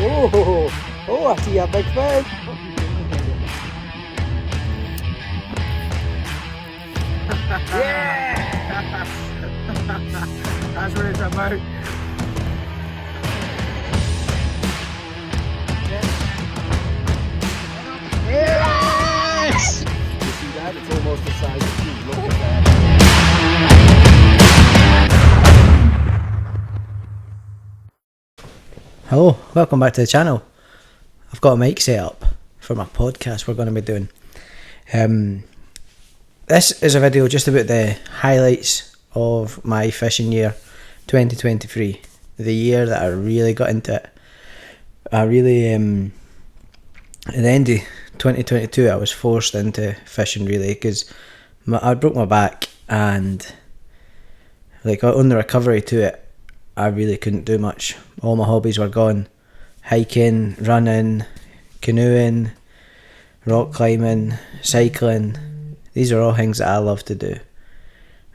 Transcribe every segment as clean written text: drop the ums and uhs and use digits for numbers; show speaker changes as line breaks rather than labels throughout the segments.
Oh, I see a big fish.
Yeah! That's what it's about.
Yes! You see that? It's almost the size of you. Look at that.
Hello, welcome back to the channel. I've got a mic set up for my podcast we're going to be doing. This is a video just about the highlights of my fishing year 2023, the year that I really got into it. At the end of 2022 I was forced into fishing really because I broke my back, and like on the recovery to it I really couldn't do much. All my hobbies were gone. Hiking, running, canoeing, rock climbing, cycling. These are all things that I love to do,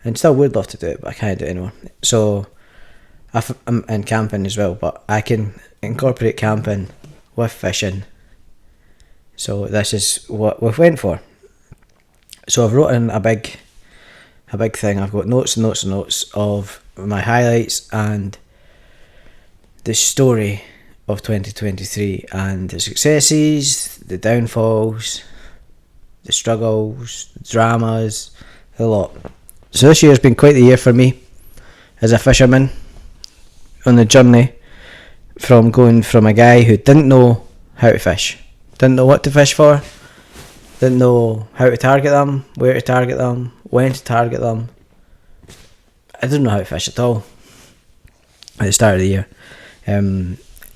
and still would love to do it, but I can't do it anymore. So I'm in camping as well, but I can incorporate camping with fishing. So this is what we've went for. So I've wrote in a big thing. I've got notes and notes and notes of my highlights and the story of 2023 and the successes, the downfalls, the struggles, the dramas, a lot. So this year's been quite the year for me as a fisherman, on the journey from going from a guy who didn't know how to fish, didn't know what to fish for, didn't know how to target them, where to target them, when to target them. I didn't know how to fish at all at the start of the year.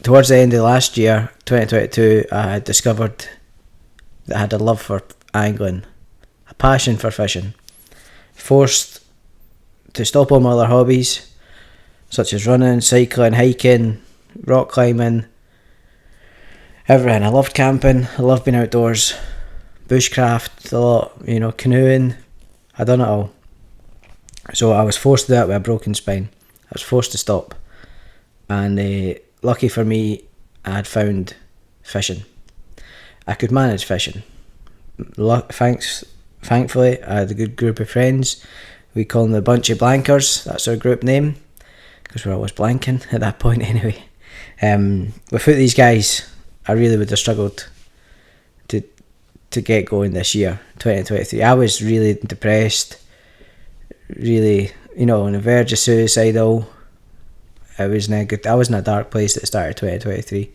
Towards the end of last year, 2022, I had discovered that I had a love for angling, a passion for fishing. Forced to stop all my other hobbies, such as running, cycling, hiking, rock climbing, everything. I loved camping, I loved being outdoors, bushcraft a lot, canoeing. I done it all. So I was forced to do it with a broken spine. I was forced to stop. And lucky for me, I had found fishing. I could manage fishing. Thankfully, I had a good group of friends. We call them the Bunch of Blankers. That's our group name, because we're always blanking at that point anyway. Without these guys, I really would have struggled to get going this year, 2023. I was really depressed, really, on the verge of suicidal. I was in a dark place at the start of 2023,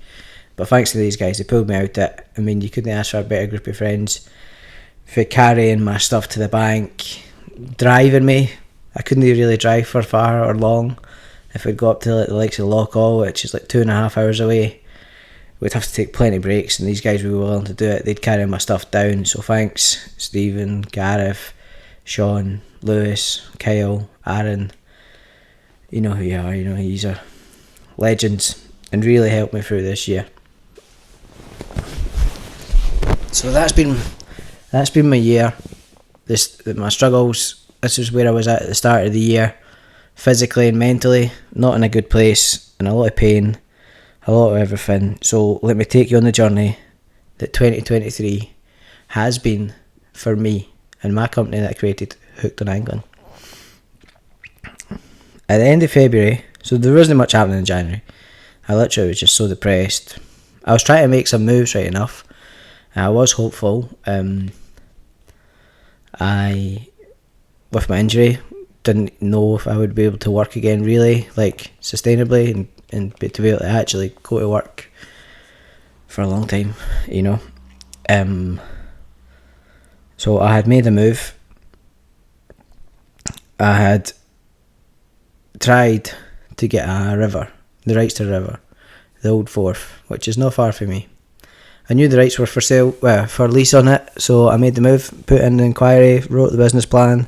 but thanks to these guys, they pulled me out it. I mean, you couldn't ask for a better group of friends for carrying my stuff to the bank, driving me. I couldn't really drive for far or long. If we'd go up to the likes of Lochall, which is like 2.5 hours away, we'd have to take plenty of breaks, and these guys were willing to do it. They'd carry my stuff down. So thanks, Stephen, Gareth, Sean, Lewis, Kyle, Aaron. You know who you are, these are legends and really helped me through this year. So that's been my year. My struggles. This is where I was at the start of the year, physically and mentally, not in a good place, in a lot of pain, a lot of everything. So let me take you on the journey that 2023 has been for me and my company that I created, Hooked on Angling. At the end of February, so there wasn't much happening in January. I literally was just so depressed. I was trying to make some moves, right enough. I was hopeful. I, with my injury, didn't know if I would be able to work again really, like sustainably, and to be able to actually go to work for a long time, So I had made a move. I had tried to get the rights to a river, the Old Forth, which is not far from me. I knew the rights were for sale, for lease on it, so I made the move, put in the inquiry, wrote the business plan,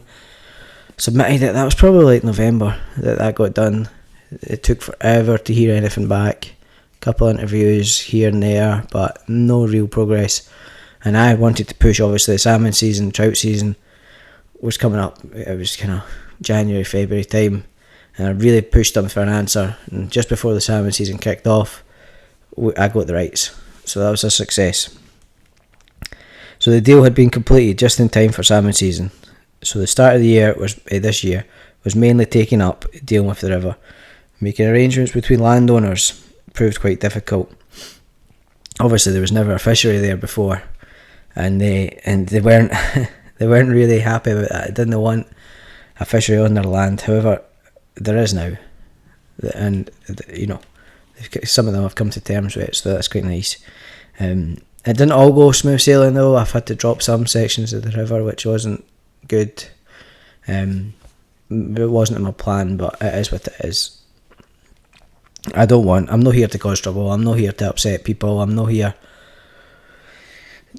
submitted it. That was probably like November that got done. It took forever to hear anything back. A couple of interviews here and there, but no real progress. And I wanted to push, obviously, the salmon season, trout season was coming up. It was kind of January, February time. And I really pushed them for an answer. And just before the salmon season kicked off, I got the rights, so that was a success. So the deal had been completed just in time for salmon season. So the start of the year this year was mainly taking up dealing with the river. Making arrangements between landowners proved quite difficult. Obviously, there was never a fishery there before, and they weren't they weren't really happy about that. They didn't want a fishery on their land. However, there is now, and some of them have come to terms with it, so that's quite nice. It didn't all go smooth sailing though. I've had to drop some sections of the river, which wasn't good. It wasn't in my plan, but it is what it is. I'm not here to cause trouble. I'm not here to upset people. I'm not here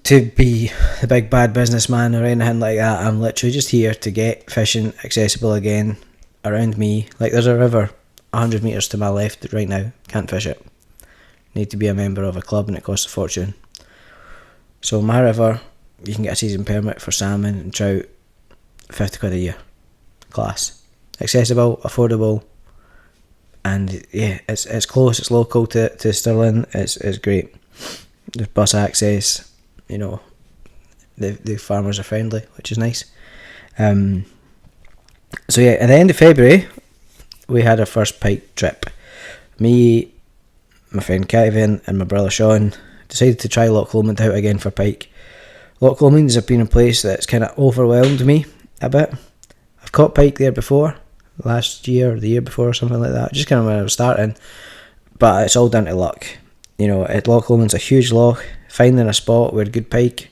to be the big bad businessman or anything like that. I'm literally just here to get fishing accessible again around me. Like, there's a river 100 metres to my left right now. Can't fish it. Need to be a member of a club and it costs a fortune. So my river, you can get a season permit for salmon and trout, 50 quid a year. Class. Accessible, affordable, and yeah, it's close, it's local to Stirling, it's great. There's bus access, the farmers are friendly, which is nice. So yeah, at the end of February, we had our first pike trip. Me, my friend Kevin and my brother Sean decided to try Loch Lomond out again for pike. Loch Lomond has been a place that's kind of overwhelmed me a bit. I've caught pike there before, last year or the year before or something like that, just kind of when I was starting, but it's all down to luck. Loch Lomond's a huge loch. Finding a spot where good pike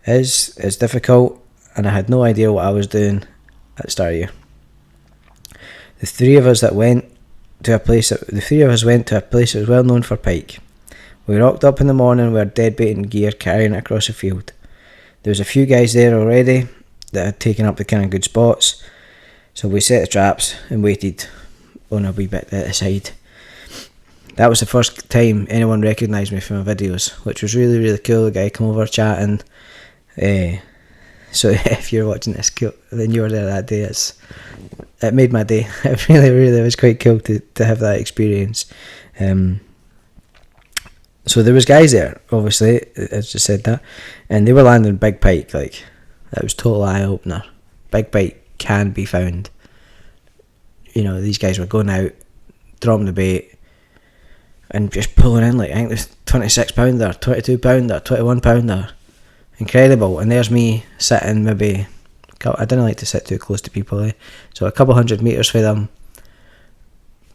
is difficult, and I had no idea what I was doing at the start of the year. The three of us went to a place that was well known for pike. We rocked up in the morning with our dead baiting gear, carrying it across the field. There was a few guys there already that had taken up the kind of good spots, so we set the traps and waited on a wee bit at the side. That was the first time anyone recognised me from my videos, which was really, really cool. The guy come over chatting. So if you're watching this, then you were there that day. It made my day. It really, really was quite cool to have that experience. So there was guys there, obviously, I just said that, and they were landing big pike. Like, that was total eye opener. Big pike can be found. These guys were going out, dropping the bait, and just pulling in, like, I think there's 26 pounder, 22 pounder, 21 pounder. Incredible. And there's me sitting maybe, I didn't like to sit too close to people, so a couple 100 metres for them,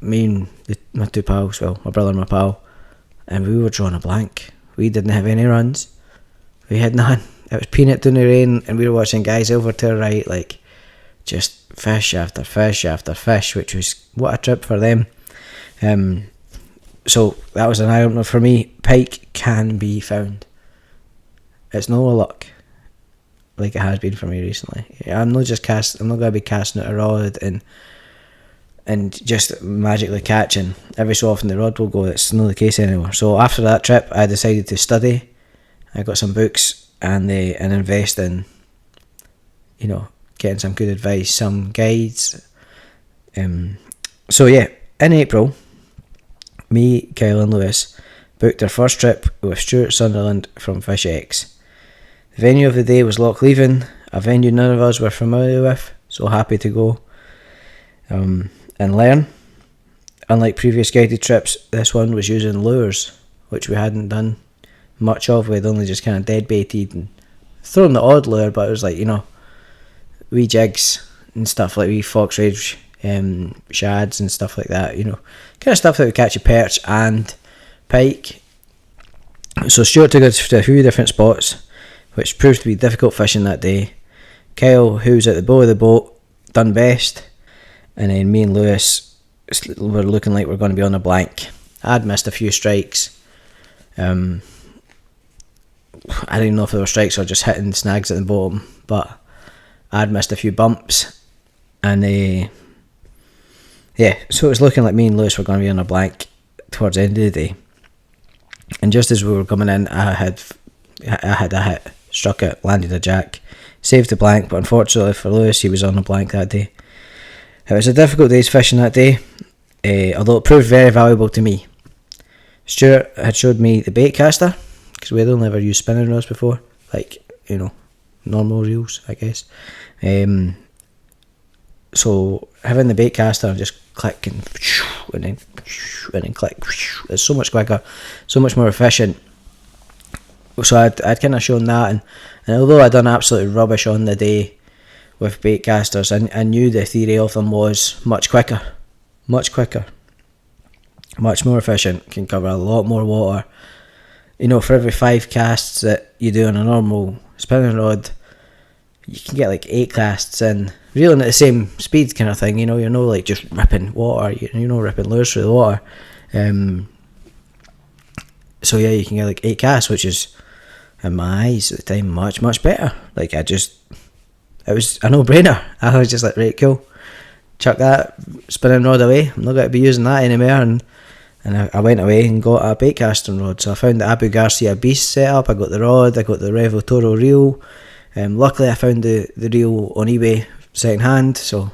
me and my two pals, well, my brother and my pal, and we were drawing a blank. We didn't have any runs. We had none. It was peanut down the rain, and we were watching guys over to our right, like, just fish after fish after fish, which was, what a trip for them. So that was an eye-opener for me. Pike can be found. It's no luck, like it has been for me recently. I'm not going to be casting out a rod and just magically catching. Every so often the rod will go. It's not the case anymore. So after that trip, I decided to study. I got some books and invest in, getting some good advice, some guides. So yeah, in April, me, Kyle and Lewis booked our first trip with Stuart Sunderland from Fish X. The venue of the day was Loch Leven, a venue none of us were familiar with, so happy to go and learn. Unlike previous guided trips, this one was using lures, which we hadn't done much of. We'd only just kind of dead baited and thrown the odd lure, but it was like, wee jigs and stuff, like wee fox rage shads and stuff like that, kind of stuff that would catch a perch and pike. So Stuart took us to a few different spots, which proved to be difficult fishing that day. Kyle, who was at the bow of the boat, done best, and then me and Lewis were looking like we're going to be on a blank. I'd missed a few strikes. I didn't know if they were strikes or just hitting snags at the bottom, but I'd missed a few bumps, and so it was looking like me and Lewis were going to be on a blank towards the end of the day. And just as we were coming in, I had a hit, struck it, landed a jack, saved the blank, but unfortunately for Lewis, he was on a blank that day. It was a difficult day's fishing that day, although it proved very valuable to me. Stuart had showed me the bait caster, because we had only ever used spinning rods before, like, you know, normal reels, I guess. So having the bait caster and just click and then click, it's so much quicker, so much more efficient. So I'd kind of shown that, and although I'd done absolutely rubbish on the day with bait casters, I knew the theory of them was much quicker, much more efficient, can cover a lot more water. You know, for every 5 casts that you do on a normal spinning rod, you can get like 8 casts in, reeling at the same speed kind of thing, you know, you're not like just ripping water, you're not ripping lures through the water. So yeah, you can get like 8 casts, which is, in my eyes at the time, much better. Like, it was a no-brainer. I was just like, right, cool, chuck that spinning rod away, I'm not going to be using that anymore. And I went away and got a bait casting rod. So I found the Abu Garcia Beast set up, I got the rod, I got the Revo Toro reel. Luckily I found the reel on eBay second hand, so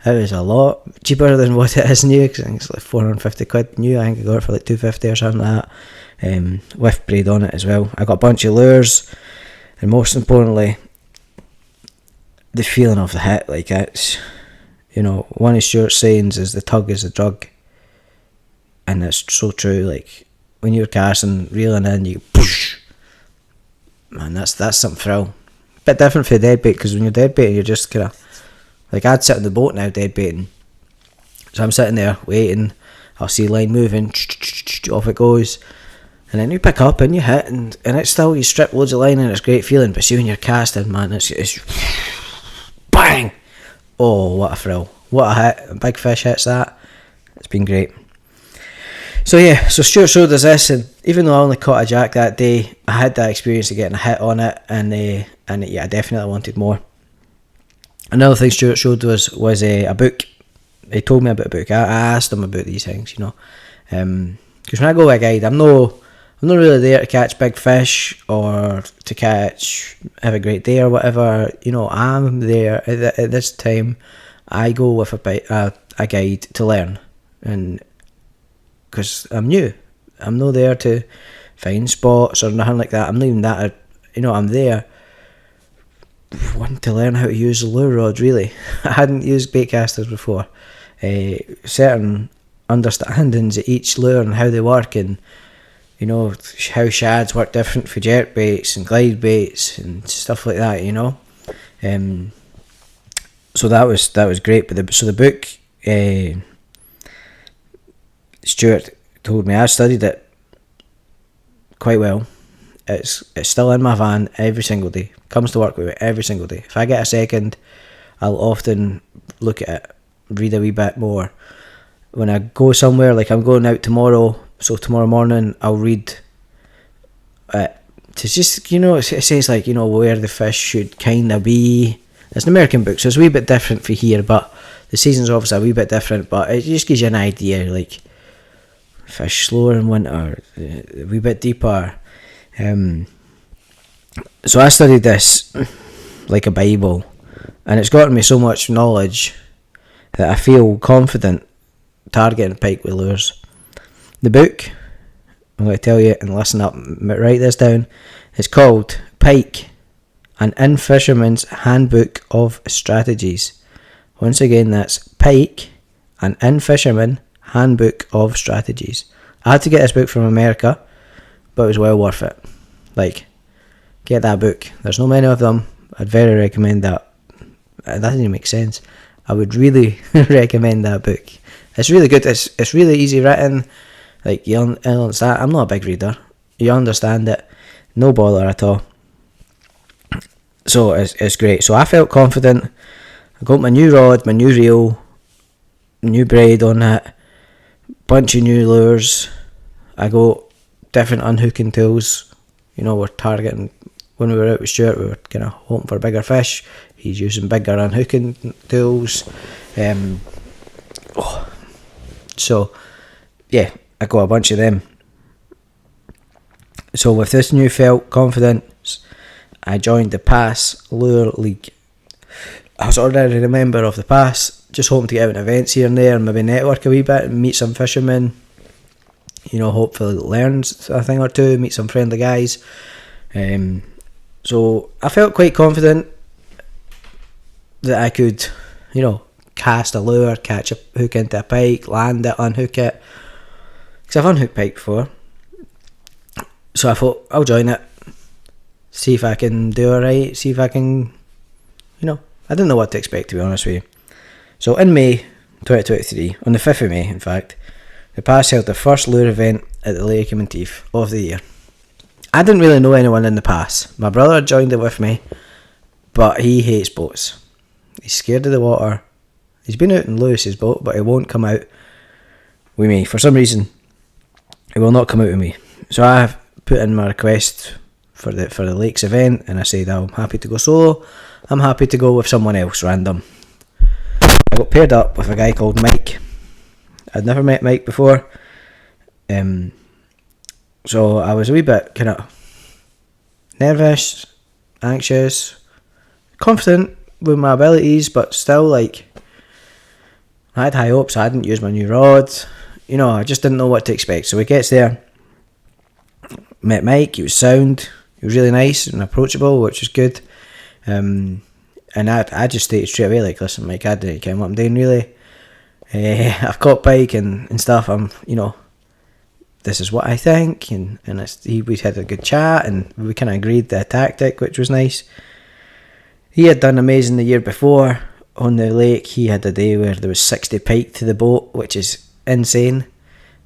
it was a lot cheaper than what it is new, because I think it's like 450 quid new. I think I got it for like 250 or something like that, with braid on it as well. I got a bunch of lures, and most importantly, the feeling of the hit. Like, it's, you know, one of Stuart's sayings is the tug is the drug, and it's so true. Like, when you're casting, reeling in, you push, man, that's some thrill. Bit different for dead bait, because when you're dead baiting, you're just kind of like, I'd sit on the boat now dead baiting, so I'm sitting there waiting, I'll see line moving, off it goes, and then you pick up and you hit, and it's still, you strip loads of line and it's a great feeling. But see when you're casting, man, it's bang, oh, what a thrill, what a hit. A big fish hits that, it's been great. So yeah, so Stuart showed us this, and even though I only caught a jack that day, I had that experience of getting a hit on it, and yeah, I definitely wanted more. Another thing Stuart showed us was a book. He told me about a book. I asked him about these things, you know, because when I go with a guide, I'm not really there to catch big fish or to have a great day or whatever. You know, I'm there at this time. I go with a guide to learn, and because I'm new, I'm not there to find spots or nothing like that. I'm not even that, you know, I'm there wanting to learn how to use a lure rod, really. I hadn't used bait casters before. Certain understandings of each lure and how they work, and, you know, how shads work different for jerk baits and glide baits and stuff like that, you know. So that was great. But the book, Stuart told me, I studied it quite well. It's still in my van every single day. Comes to work with me every single day. If I get a second, I'll often look at it, read a wee bit more. When I go somewhere, like I'm going out tomorrow, so tomorrow morning I'll read it to just, you know, it says like, you know, where the fish should kind of be. It's an American book, so it's a wee bit different for here, but the season's obviously a wee bit different, but it just gives you an idea, like fish slower in winter, a wee bit deeper. So I studied this like a Bible, and it's gotten me so much knowledge that I feel confident targeting pike with lures. The book, I'm going to tell you, and listen up, write this down, it's called Pike, an In-Fisherman's Handbook of Strategies. Once again, that's Pike, an In-Fisherman Handbook of Strategies. I had to get this book from America, but it was well worth it. Like, get that book. There's no many of them. I'd very recommend that. That doesn't even make sense. I would really recommend that book. It's really good. It's really easy written. Like, you understand. I'm not a big reader. You understand it. No bother at all. So it's great. So I felt confident. I got my new rod, my new reel, new braid on it, bunch of new lures. I got different unhooking tools. You know, we're targeting, when we were out with Stuart, we were kind of hoping for bigger fish. He's using bigger unhooking tools. So, yeah, I got a bunch of them. So with this newfound confidence, I joined the Pass Lure League. I was already a member of the Pass, just hoping to get out on events here and there and maybe network a wee bit and meet some fishermen. hopefully learn a thing or two, meet some friendly guys. So I felt quite confident that I could, cast a lure, catch a hook into a pike, land it, unhook it. Because I've unhooked pike before. So I thought, I'll join it, see if I can do alright, see if I can, I didn't know what to expect, to be honest with you. So in May 2023, on the 5th of May in fact, the Pass held the first lure event at the Lake of Menteith of the year. I didn't really know anyone in the Pass. My brother joined it with me, but he hates boats. He's scared of the water. He's been out in Lewis's boat, but he won't come out with me. For some reason, he will not come out with me. So I have put in my request for the Lakes event, and I said I'm happy to go solo. I'm happy to go with someone else random. I got paired up with a guy called Mike. I'd never met Mike before, so I was a wee bit kind of nervous, anxious, confident with my abilities, but still I had high hopes. I hadn't used my new rod, I just didn't know what to expect. So we gets there, met Mike. He was sound, he was really nice and approachable, which was good. And I just stated straight away, listen Mike, I didn't care what I'm doing really. I've caught pike and stuff. This is what I think, and we had a good chat, and we kind of agreed the tactic, which was nice. He had done amazing the year before on the lake. He had a day where there was 60 pike to the boat, which is insane.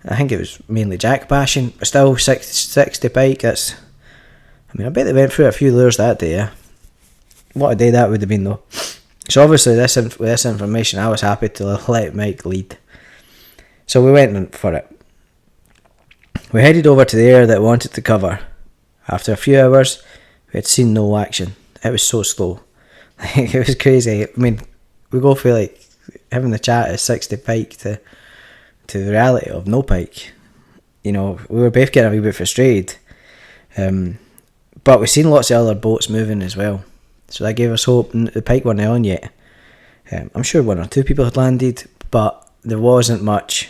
I think it was mainly jack bashing, but still 60 pike. I bet they went through a few lures that day. Yeah? What a day that would have been though. So obviously with this information, I was happy to let Mike lead. So we went for it. We headed over to the area that we wanted to cover. After a few hours, we had seen no action. It was so slow. It was crazy. We go for having the chat at 60 pike to the reality of no pike. We were both getting a wee bit frustrated. But we've seen lots of other boats moving as well. So that gave us hope. The pike weren't on yet. I'm sure one or two people had landed, but there wasn't much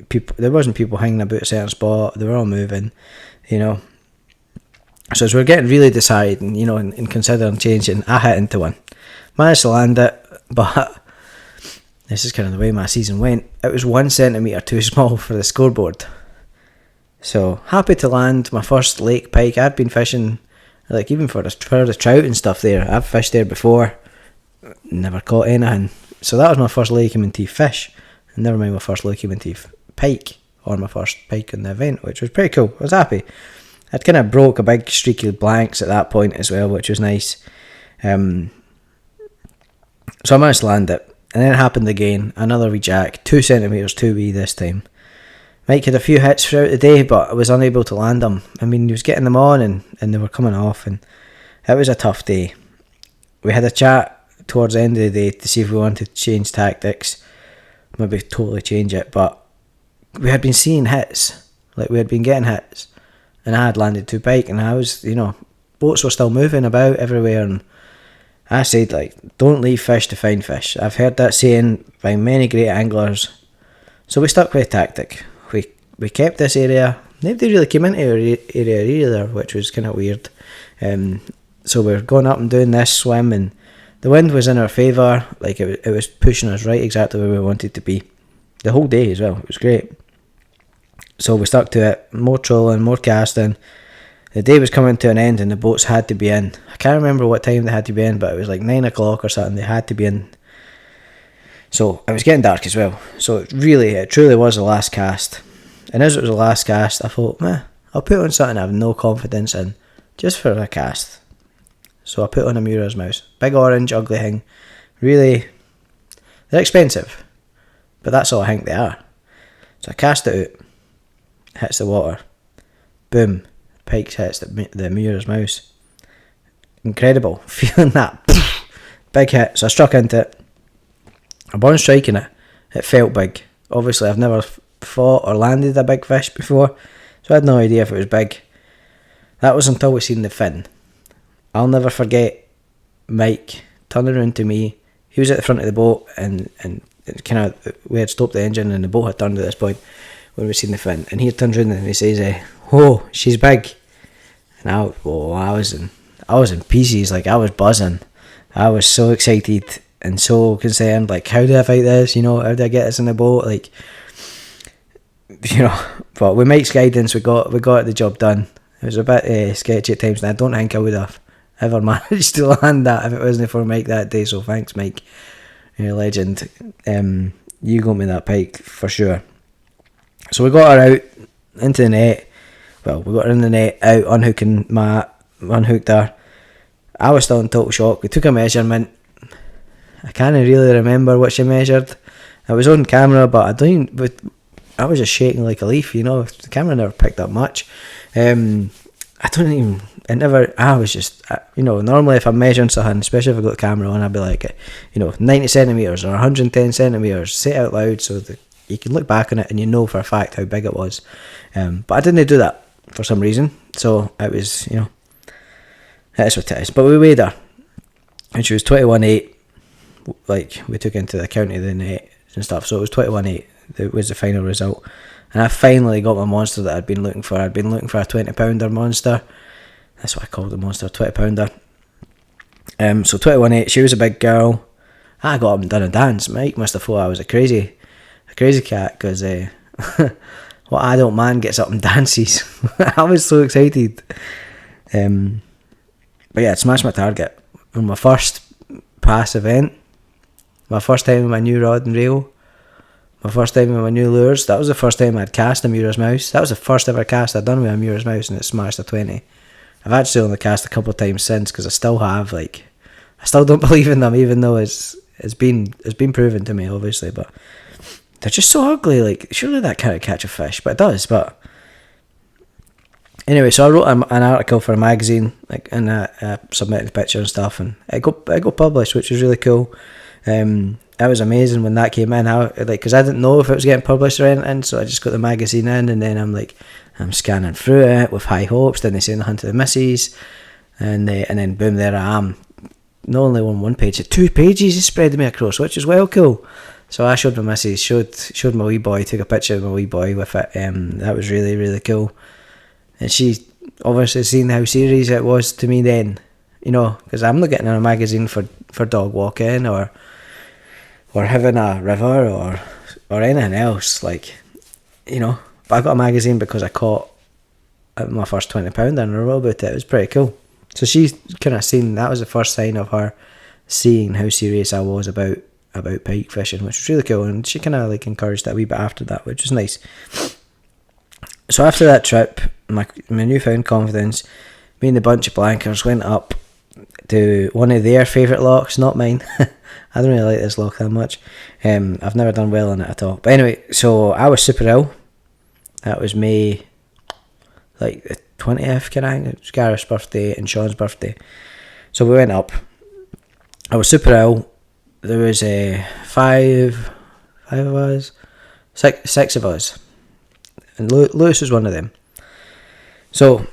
people. There wasn't people hanging about a certain spot. They were all moving, So as we're getting really decided and considering changing, I hit into one. Managed to land it, but this is kind of the way my season went. It was 1 centimetre too small for the scoreboard. So happy to land my first lake pike. I'd been fishing even for the trout and stuff there. I've fished there before, never caught anything. So that was my first Lake of Menteith fish, and never mind my first Lake of Menteith pike, or my first pike in the event, which was pretty cool. I was happy. I'd kind of broke a big streak of blanks at that point as well, which was nice. So I managed to land it, and then it happened again. Another wee jack, 2 centimetres too wee this time. Mike had a few hits throughout the day, but I was unable to land them. He was getting them on and they were coming off, and it was a tough day. We had a chat towards the end of the day to see if we wanted to change tactics, maybe totally change it, but we had been seeing hits, we had been getting hits, and I had landed 2 pike, and I was, boats were still moving about everywhere, and I said, don't leave fish to find fish. I've heard that saying by many great anglers, so we stuck with the tactic. We kept this area. Nobody really came into our area either, which was kind of weird. So we were going up and doing this swim, and the wind was in our favour. It was pushing us right exactly where we wanted to be. The whole day as well. It was great. So we stuck to it. More trolling, more casting. The day was coming to an end, and the boats had to be in. I can't remember what time they had to be in, but it was 9 o'clock or something. They had to be in. So it was getting dark as well. So it truly was the last cast. And as it was the last cast, I thought, I'll put on something I have no confidence in, just for a cast. So I put on a Mura's Mouse. Big orange, ugly thing. Really, they're expensive, but that's all I think they are. So I cast it out, hits the water, boom, pike hits the Mura's Mouse. Incredible, feeling that big hit. So I struck into it. Upon striking it, it felt big. Obviously, I've never fought or landed a big fish before, so I had no idea if it was big. That was until we seen the fin. I'll never forget Mike turning around to me. He was at the front of the boat, and kind of we had stopped the engine and the boat had turned at this point. when we seen the fin, and he turns around and he says, "Oh, she's big," and I was in pieces, like I was buzzing, I was so excited and so concerned, like how do I fight this? How do I get this in the boat? Like, but with Mike's guidance, we got the job done. It was a bit sketchy at times, and I don't think I would have ever managed to land that if it wasn't for Mike that day. So thanks, Mike, you're a legend. You got me that pike for sure. So we got her out into the net. Well, we got her in the net, out, unhooked her. I was still in total shock. We took a measurement. I can't really remember what she measured. It was on camera, but I was just shaking like a leaf, The camera never picked up much. Normally if I'm measuring something, especially if I've got the camera on, I'd be like, 90 centimetres or 110 centimetres, say it out loud so that you can look back on it and you know for a fact how big it was. But I didn't do that for some reason, so it was, that's what it is. But we weighed her, and she was 21.8. Like, we took into the account of the net and stuff, so it was 21.8. That was the final result, and I finally got my monster that I'd been looking for. I'd been looking for a 20-pounder monster. That's what I called the monster, 20-pounder. So 21.8. She was a big girl. I got up and done a dance. Mike must have thought I was a crazy cat, because what adult man gets up and dances? I was so excited. But yeah, I smashed my target on my first pass event. My first time with my new rod and reel. My first time with my new lures. That was the first time I'd cast a Mura's Mouse. That was the first ever cast I'd done with a Mura's Mouse, and it smashed a 20. I've actually only cast a couple of times since, because I still have, I still don't believe in them, even though it's been proven to me, obviously, but they're just so ugly. Like, surely that can't catch a fish, but it does. But anyway, so I wrote an article for a magazine, and I submitted the picture and stuff, and it got published, which was really cool. It was amazing when that came in, because I didn't know if it was getting published or anything, so I just got the magazine in, and then I'm scanning through it with high hopes. Then they say the hunt of the misses, and then boom, there I am. Not only on one page, 2 pages is spreading me across, which is well cool. So I showed my missus, showed my wee boy, took a picture of my wee boy with it. That was really, really cool. And she obviously seen how serious it was to me then, because I'm not getting in a magazine for dog walking or having a river or anything else, but I got a magazine because I caught my first 20-pounder and I wrote about it. It was pretty cool. So she's kind of seen, that was the first sign of her seeing how serious I was about pike fishing, which was really cool, and she kind of encouraged that a wee bit after that, which was nice. So after that trip, my newfound confidence, me and the bunch of blankers went up to one of their favourite locks, not mine. I don't really like this lock that much. I've never done well on it at all. But anyway, so I was super ill. That was May, the 20th, kind of. It was Gareth's birthday and Sean's birthday. So we went up. I was super ill. There was 5 of us, 6 of us, and Lewis was one of them. So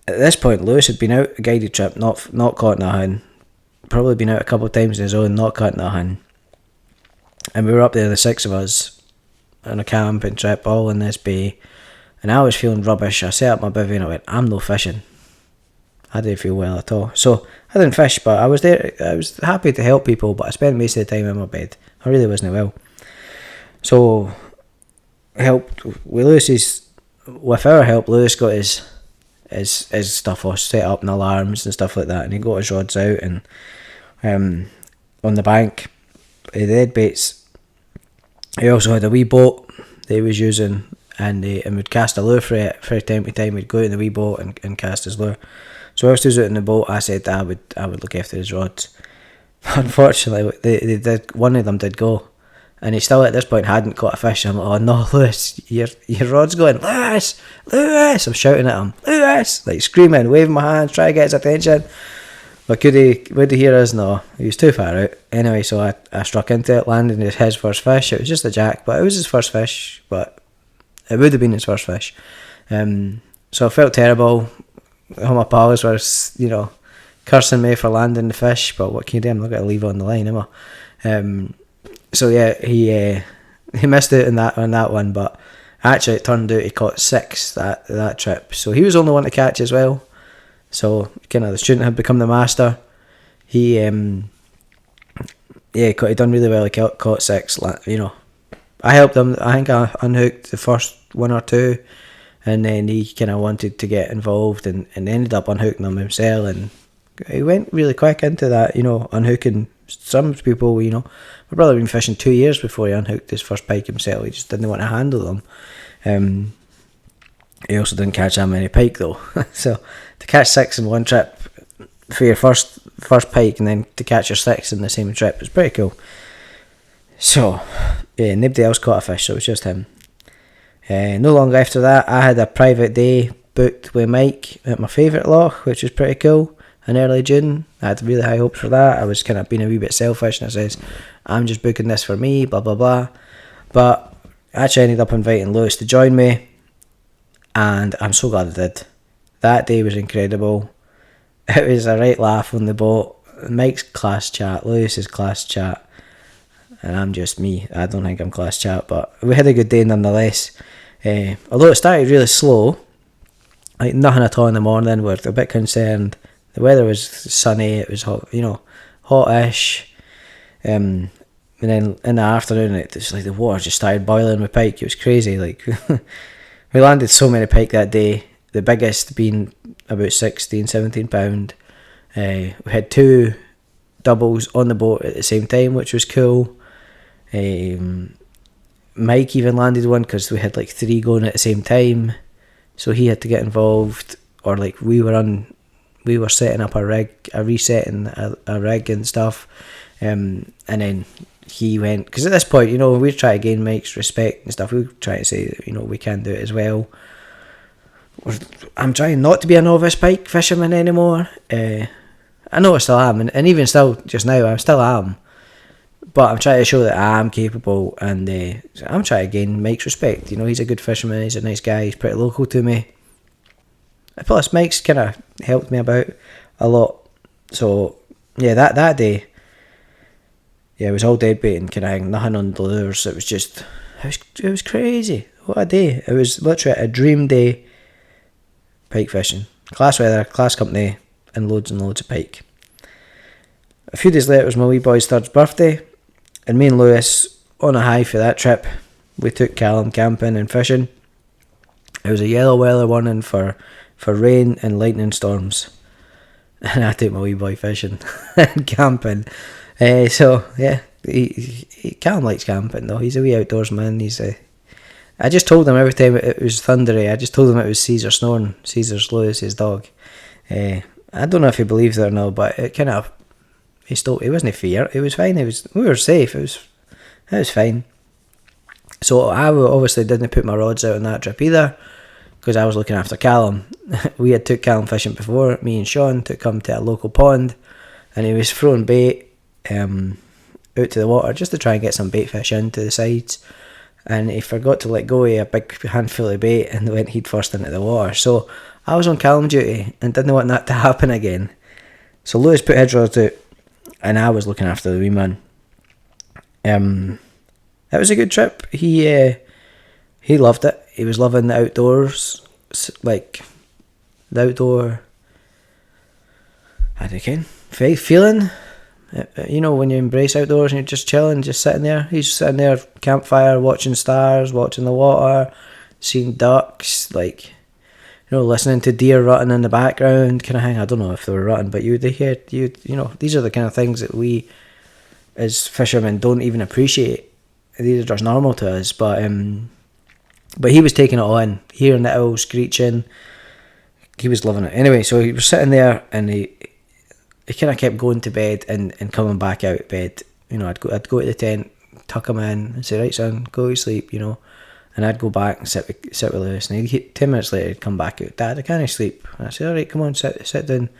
at this point, Lewis had been out a guided trip, not caught nothing. Probably been out a couple of times on his own, not caught nothing. And we were up there, the 6 of us, on a camping trip, all in this bay. And I was feeling rubbish. I set up my bivvy and I went, I'm no fishing. I didn't feel well at all. So I didn't fish, but I was there. I was happy to help people, but I spent most of the time in my bed. I really wasn't well. So helped with Lewis's. With our help, Lewis got his stuff all set up and alarms and stuff like that, and he got his rods out and on the bank, the dead baits. He also had a wee boat that he was using, and would cast a lure for it from time to time. He'd go out in the wee boat and cast his lure. So whilst he was out in the boat, I said I would look after his rods. Unfortunately, they did. One of them did go, and he still at this point hadn't caught a fish. I'm like, oh no, Lewis, your rod's going, Lewis. I'm shouting at him, Lewis, screaming, waving my hands, trying to get his attention. But would he hear us? No, he was too far out. Anyway, so I struck into it, landed his first fish. It was just a jack, but it was his first fish. But it would have been his first fish. So I felt terrible. All my pals were, cursing me for landing the fish. But what can you do? I'm not going to leave it on the line, am I? So yeah, he missed out on that one. But Actually, it turned out he caught 6 that trip. So he was the only one to catch as well. So kind of the student had become the master. He he done really well. He caught 6. You know, I helped him. I think I unhooked the first 1 or 2, and then he kind of wanted to get involved and ended up unhooking them himself. And he went really quick into that. You know, unhooking some people. You know, my brother had been fishing 2 years before he unhooked his first pike himself. He just didn't want to handle them. He also didn't catch that many pike though. So to catch 6 in one trip for your first pike, and then to catch your 6 in the same trip is pretty cool. So yeah, nobody else caught a fish, so it was just him. No longer after that, I had a private day booked with Mike at my favourite loch, which was pretty cool, in early June. I had really high hopes for that. I was kind of being a wee bit selfish, and I says, I'm just booking this for me, blah blah blah. But I actually ended up inviting Lewis to join me, and I'm so glad I did. That day was incredible. It was a right laugh on the boat. Mike's class chat, Lewis's class chat, and I'm just me. I don't think I'm class chat, but we had a good day nonetheless. Although it started really slow, like nothing at all in the morning. We're a bit concerned. The weather was sunny. It was hot, you know, hot-ish. And then in the afternoon, it was like the water just started boiling with pike. It was crazy. Like we landed so many pike that day. The biggest being about 16, 17 pound. We had 2 doubles on the boat at the same time, which was cool. Mike even landed one because we had like 3 going at the same time, so he had to get involved. Or like we were setting up a rig, resetting a rig and stuff, and then he went, because at this point, you know, we try to gain Mike's respect and stuff. We try to say that, you know, we can do it as well. I'm trying not to be a novice pike fisherman anymore. I know I still am, and even still just now I still am, but I'm trying to show that I am capable, and I'm trying to gain Mike's respect. You know, he's a good fisherman, he's a nice guy, he's pretty local to me. Plus Mike's kind of helped me about a lot. So yeah, that day, yeah, it was all dead bait and kind of nothing on the lures. It was just, it was crazy. What a day. It was literally a dream day pike fishing. Class weather, class company, and loads of pike. A few days later, it was my wee boy's 3rd birthday, and me and Lewis, on a high for that trip, we took Callum camping and fishing. It was a yellow weather warning for rain and lightning storms, and I took my wee boy fishing and camping. So yeah, Callum likes camping though. He's a wee outdoorsman. I just told him every time it was thundery, I just told him it was Caesar snoring. Caesar's Lewis's dog. I don't know if he believes it or not, but it kind of, he wasn't fear. It was fine. We were safe. It was fine. So I obviously didn't put my rods out on that trip either, because I was looking after Callum. We had took Callum fishing before. Me and Sean took him to a local pond, and he was throwing bait out to the water just to try and get some bait fish into the sides, and he forgot to let go of a big handful of bait and went head first into the water. So I was on Callum duty and didn't want that to happen again. So Lewis put his rods out, and I was looking after the wee man. It was a good trip. He loved it. He was loving the outdoors, like the outdoor, I don't know, feeling. You know, when you embrace outdoors and you're just chilling, just sitting there. He's sitting there, campfire, watching stars, watching the water, seeing ducks, like, you know, listening to deer rutting in the background, kind of thing. I don't know if they were rutting, but you know, these are the kind of things that we as fishermen don't even appreciate. These are just normal to us, but he was taking it all in, hearing the owls screeching. He was loving it. Anyway, so he was sitting there, and he kind of kept going to bed and coming back out of bed. You know, I'd go to the tent, tuck him in, and say, right son, go to sleep, you know. And I'd go back and sit with Lewis, and 10 minutes later he'd come back out, Dad, I can't sleep. And I said, alright, come on, sit down.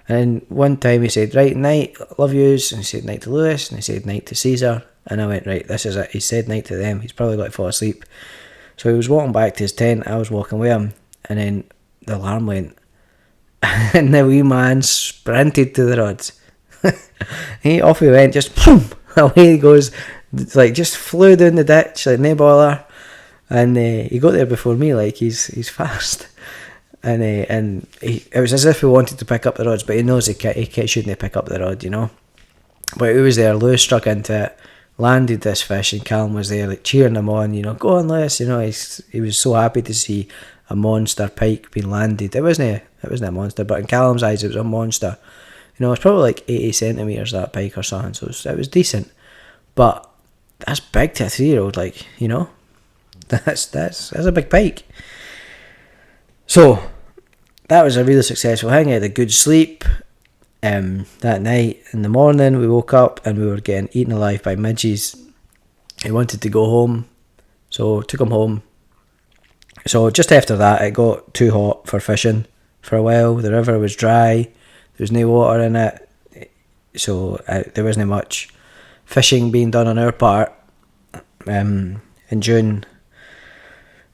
And then one time he said, right, night, love yous. And he said night to Lewis, and he said night to Caesar. And I went, right, this is it. He said night to them, he's probably got to fall asleep. So he was walking back to his tent, I was walking with him, and then the alarm went, and the wee man sprinted to the rods. Off he went, just boom, away he goes, like just flew down the ditch like no bother. And he got there before me, like he's fast. And it was as if he wanted to pick up the rods, but he knows he shouldn't pick up the rod, you know. But he was there. Lewis struck into it, landed this fish, and Callum was there, like cheering him on. You know, go on, Lewis. You know, he was so happy to see a monster pike being landed. It wasn't a monster, but in Callum's eyes, it was a monster. You know, it's probably like 80 centimeters, that pike or something. So it was decent, but that's big to a 3-year-old. Like, you know, that's a big pike. So that was a really successful thing. I had a good sleep that night. In the morning we woke up and we were getting eaten alive by midges. He wanted to go home, so took him home. So just after that it got too hot for fishing for a while. The river was dry, there was no water in it, so there wasn't much fishing being done on our part. In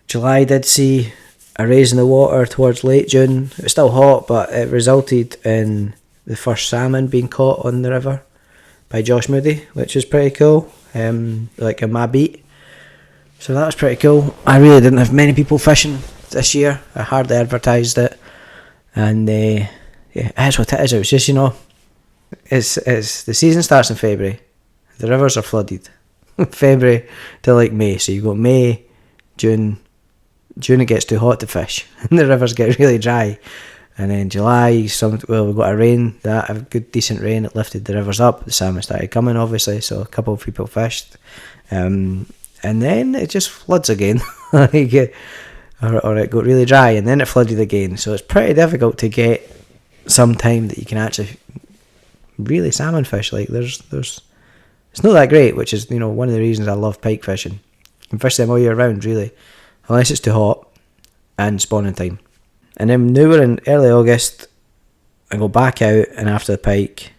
July did see a raise in the water towards late June. It was still hot, but it resulted in the first salmon being caught on the river by Josh Moody, which was pretty cool, like in my beat. So that was pretty cool. I really didn't have many people fishing this year. I hardly advertised it, and yeah, that's what it is. It was just, you know, it's the season starts in February. The rivers are flooded February to like May. So you got May, June it gets too hot to fish and the rivers get really dry, and then July we got a rain, a good decent rain, it lifted the rivers up, the salmon started coming obviously, so a couple of people fished, and then it just floods again. or it got really dry and then it flooded again, so it's pretty difficult to get some time that you can actually really salmon fish. Like there's it's not that great, which is, you know, one of the reasons I love pike fishing. You can fish them all year round really, unless it's too hot and spawning time. And then now we're in early August, I go back out, and after the pike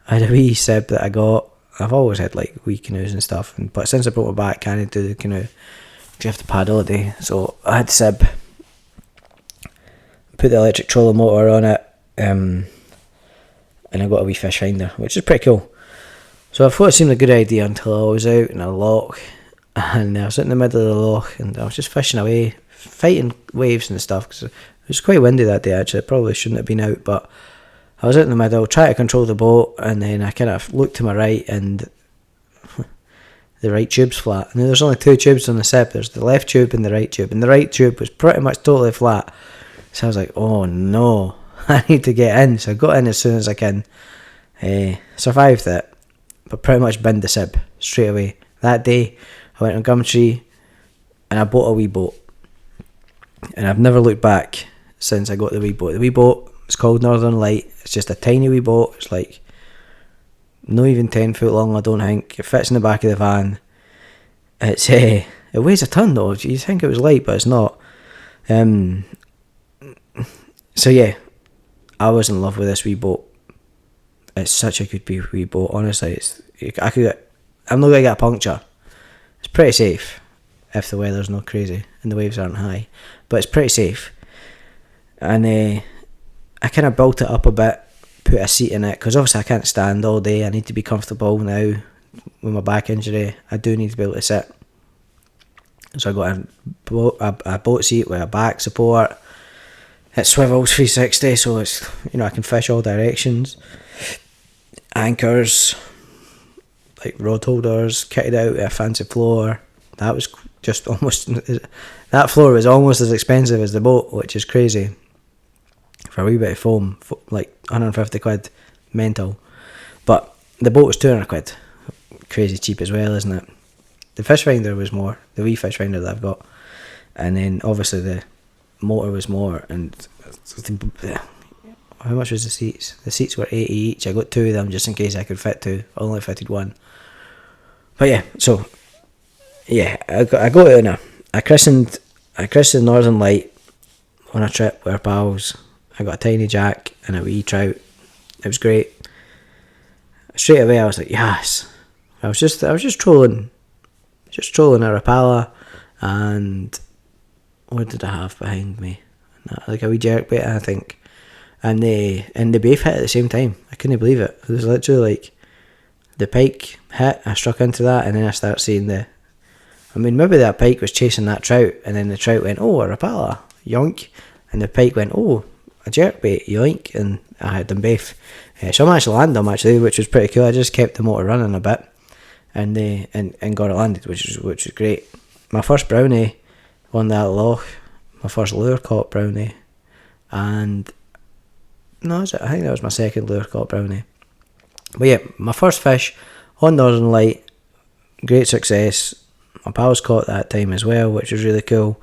I had a wee sib that I got. I've always had like wee canoes and stuff, but since I brought my back, I can't do the canoe, you have to paddle a day. So I had the sib, put the electric trolling motor on it, and I got a wee fish finder, which is pretty cool. So I thought it seemed a good idea until I was out in a loch, and I was in the middle of the loch and I was just fishing away, fighting waves and stuff, because it was quite windy that day actually. I probably shouldn't have been out, but I was out in the middle trying to control the boat, and then I kind of looked to my right and the right tube's flat, and there's only two tubes on the sip. There's the left tube and the right tube was pretty much totally flat. So I was like, oh no, I need to get in. So I got in as soon as I can, survived it, but pretty much binned the sib straight away. That day I went on Gumtree and I bought a wee boat, and I've never looked back since I got the wee boat. The wee boat is called Northern Light. It's just a tiny wee boat. It's like not even 10 foot long, I don't think. It fits in the back of the van. It's it weighs a ton though. You think it was light, but it's not. So yeah, I was in love with this wee boat. It's such a good wee boat. Honestly, I'm not gonna get a puncture. It's pretty safe if the weather's not crazy and the waves aren't high, but it's pretty safe. And I kind of built it up a bit, put a seat in it, because obviously I can't stand all day. I need to be comfortable now with my back injury. I do need to be able to sit. So I got a boat seat with a back support. It swivels 360, so it's, you know, I can fish all directions. Anchors, like rod holders, kitted out with a fancy floor. That was just almost, that floor was almost as expensive as the boat, which is crazy. For a wee bit of foam, like 150 quid, mental. But the boat was 200 quid. Crazy cheap as well, isn't it? The fish finder was more, the wee fish finder that I've got. And then obviously the motor was more, and how much was the seats? The seats were 80 each. I got two of them just in case I could fit two. I only fitted one. But yeah, so yeah, I got it in I christened Northern Light on a trip with our pals. I got a tiny jack and a wee trout. It was great. Straight away I was like, yes. I was just trolling a Rapala, and what did I have behind me? Like a wee jerkbait, I think. And they both hit at the same time. I couldn't believe it. It was literally like the pike hit, I struck into that, and then I start seeing the I mean, maybe that pike was chasing that trout, and then the trout went, oh, a rapala, yoink, and the pike went, oh, a jerkbait, yoink, and I had them both. So I managed to land them actually, which was pretty cool. I just kept the motor running a bit, and got it landed, which was great. My first brownie on that loch, my first lure caught brownie, and no, I think that was my second lure caught brownie. But yeah, my first fish on Northern Light, great success. My pals caught that time as well, which was really cool.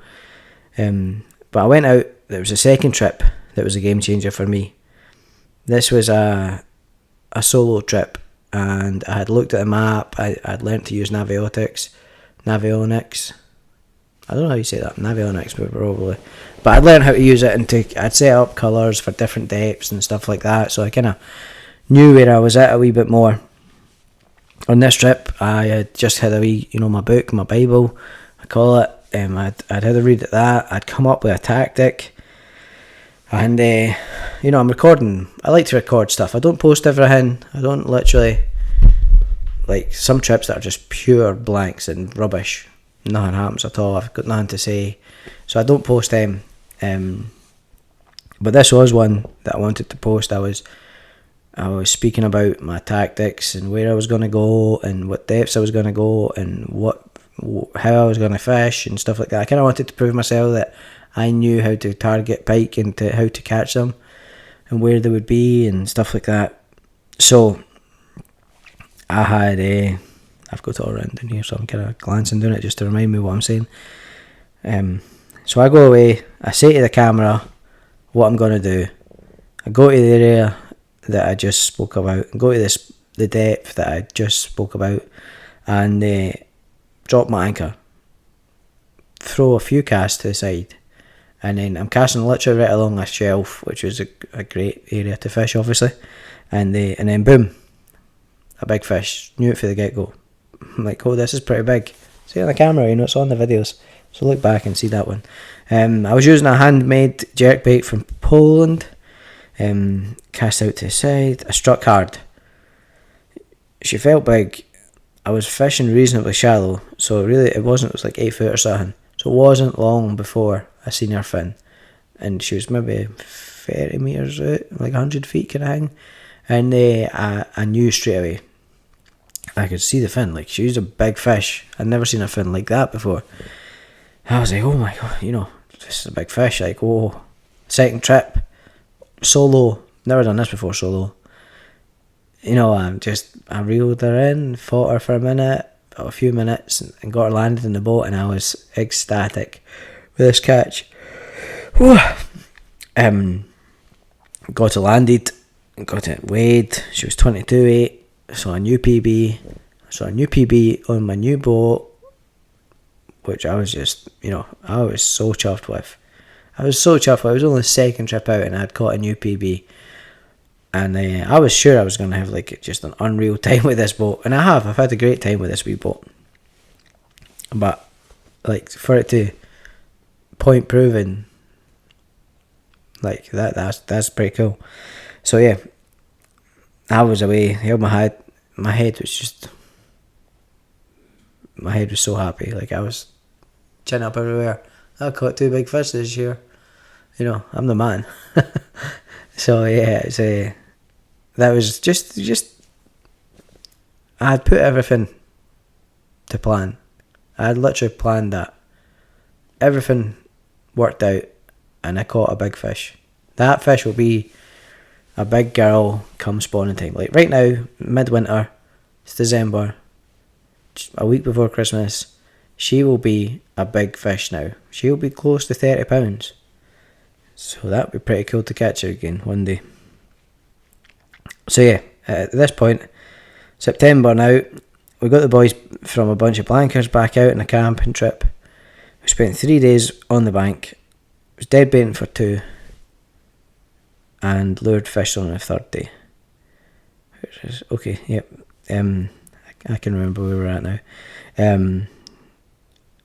But I went out, there was a second trip that was a game changer for me. This was a solo trip, and I had looked at the map, I'd learnt to use navionics. I don't know how you say that, navionics probably. But I'd learned how to use it, and I'd set up colours for different depths and stuff like that, so I kind of knew where I was at a wee bit more. On this trip, I had just had a wee, my book, my Bible, I call it. I'd had a read at that. I'd come up with a tactic, and I'm recording. I like to record stuff. I don't post everything. I don't literally, like some trips that are just pure blanks and rubbish. Nothing happens at all. I've got nothing to say, so I don't post them. But this was one that I wanted to post. I was speaking about my tactics and where I was going to go and what depths I was going to go and how I was going to fish and stuff like that. I kind of wanted to prove myself that I knew how to target pike and how to catch them and where they would be and stuff like that. So I had I've got it all written down here, so I'm kind of glancing down it just to remind me what I'm saying. So I go away, I say to the camera what I'm going to do. I go to the area that I just spoke about, and go to the depth that I just spoke about, and drop my anchor, throw a few casts to the side, and then I'm casting literally right along a shelf, which is a great area to fish obviously, and then boom, a big fish. Knew it for the get-go. I'm like, oh, this is pretty big. See on the camera, it's on the videos, so look back and see that one. I was using a handmade jerkbait from Poland. Cast out to the side. I struck hard. She felt big. I was fishing reasonably shallow, so it was like 8 foot or something. So it wasn't long before I seen her fin, and she was maybe 30 metres out, like 100 feet kind of thing. And I knew straight away. I could see the fin. Like, she was a big fish. I'd never seen a fin like that before. I was like, oh my god, this is a big fish. Like, oh, second trip, solo. Never done this before, solo. I reeled her in, fought her for a few minutes, and got her landed in the boat, and I was ecstatic with this catch. Whew. Got it landed, got it weighed. She was 22.8. Saw a new PB. On my new boat, which I was just, I was so chuffed with. I was only the second trip out, and I'd caught a new PB. And I was sure I was going to have like just an unreal time with this boat. And I've had a great time with this wee boat. But like, for it to point proven, like that's pretty cool. So yeah, I was away, held my head. My head was so happy. Like, I was chin up everywhere. I caught 2 big fish this year. I'm the man. So yeah, it's that was just I had put everything to plan. I had literally planned that. Everything worked out, and I caught a big fish. That fish will be a big girl come spawning time. Like right now, midwinter, it's December, a week before Christmas, she will be a big fish now. She'll be close to 30 pounds. So that would be pretty cool to catch her again one day. So yeah, at this point, September now, we got the boys from a bunch of blankers back out on a camping trip. We spent 3 days on the bank. It was dead baiting for 2. And lured fish on the 3rd day. Which is, okay, yep. I can remember where we're at now.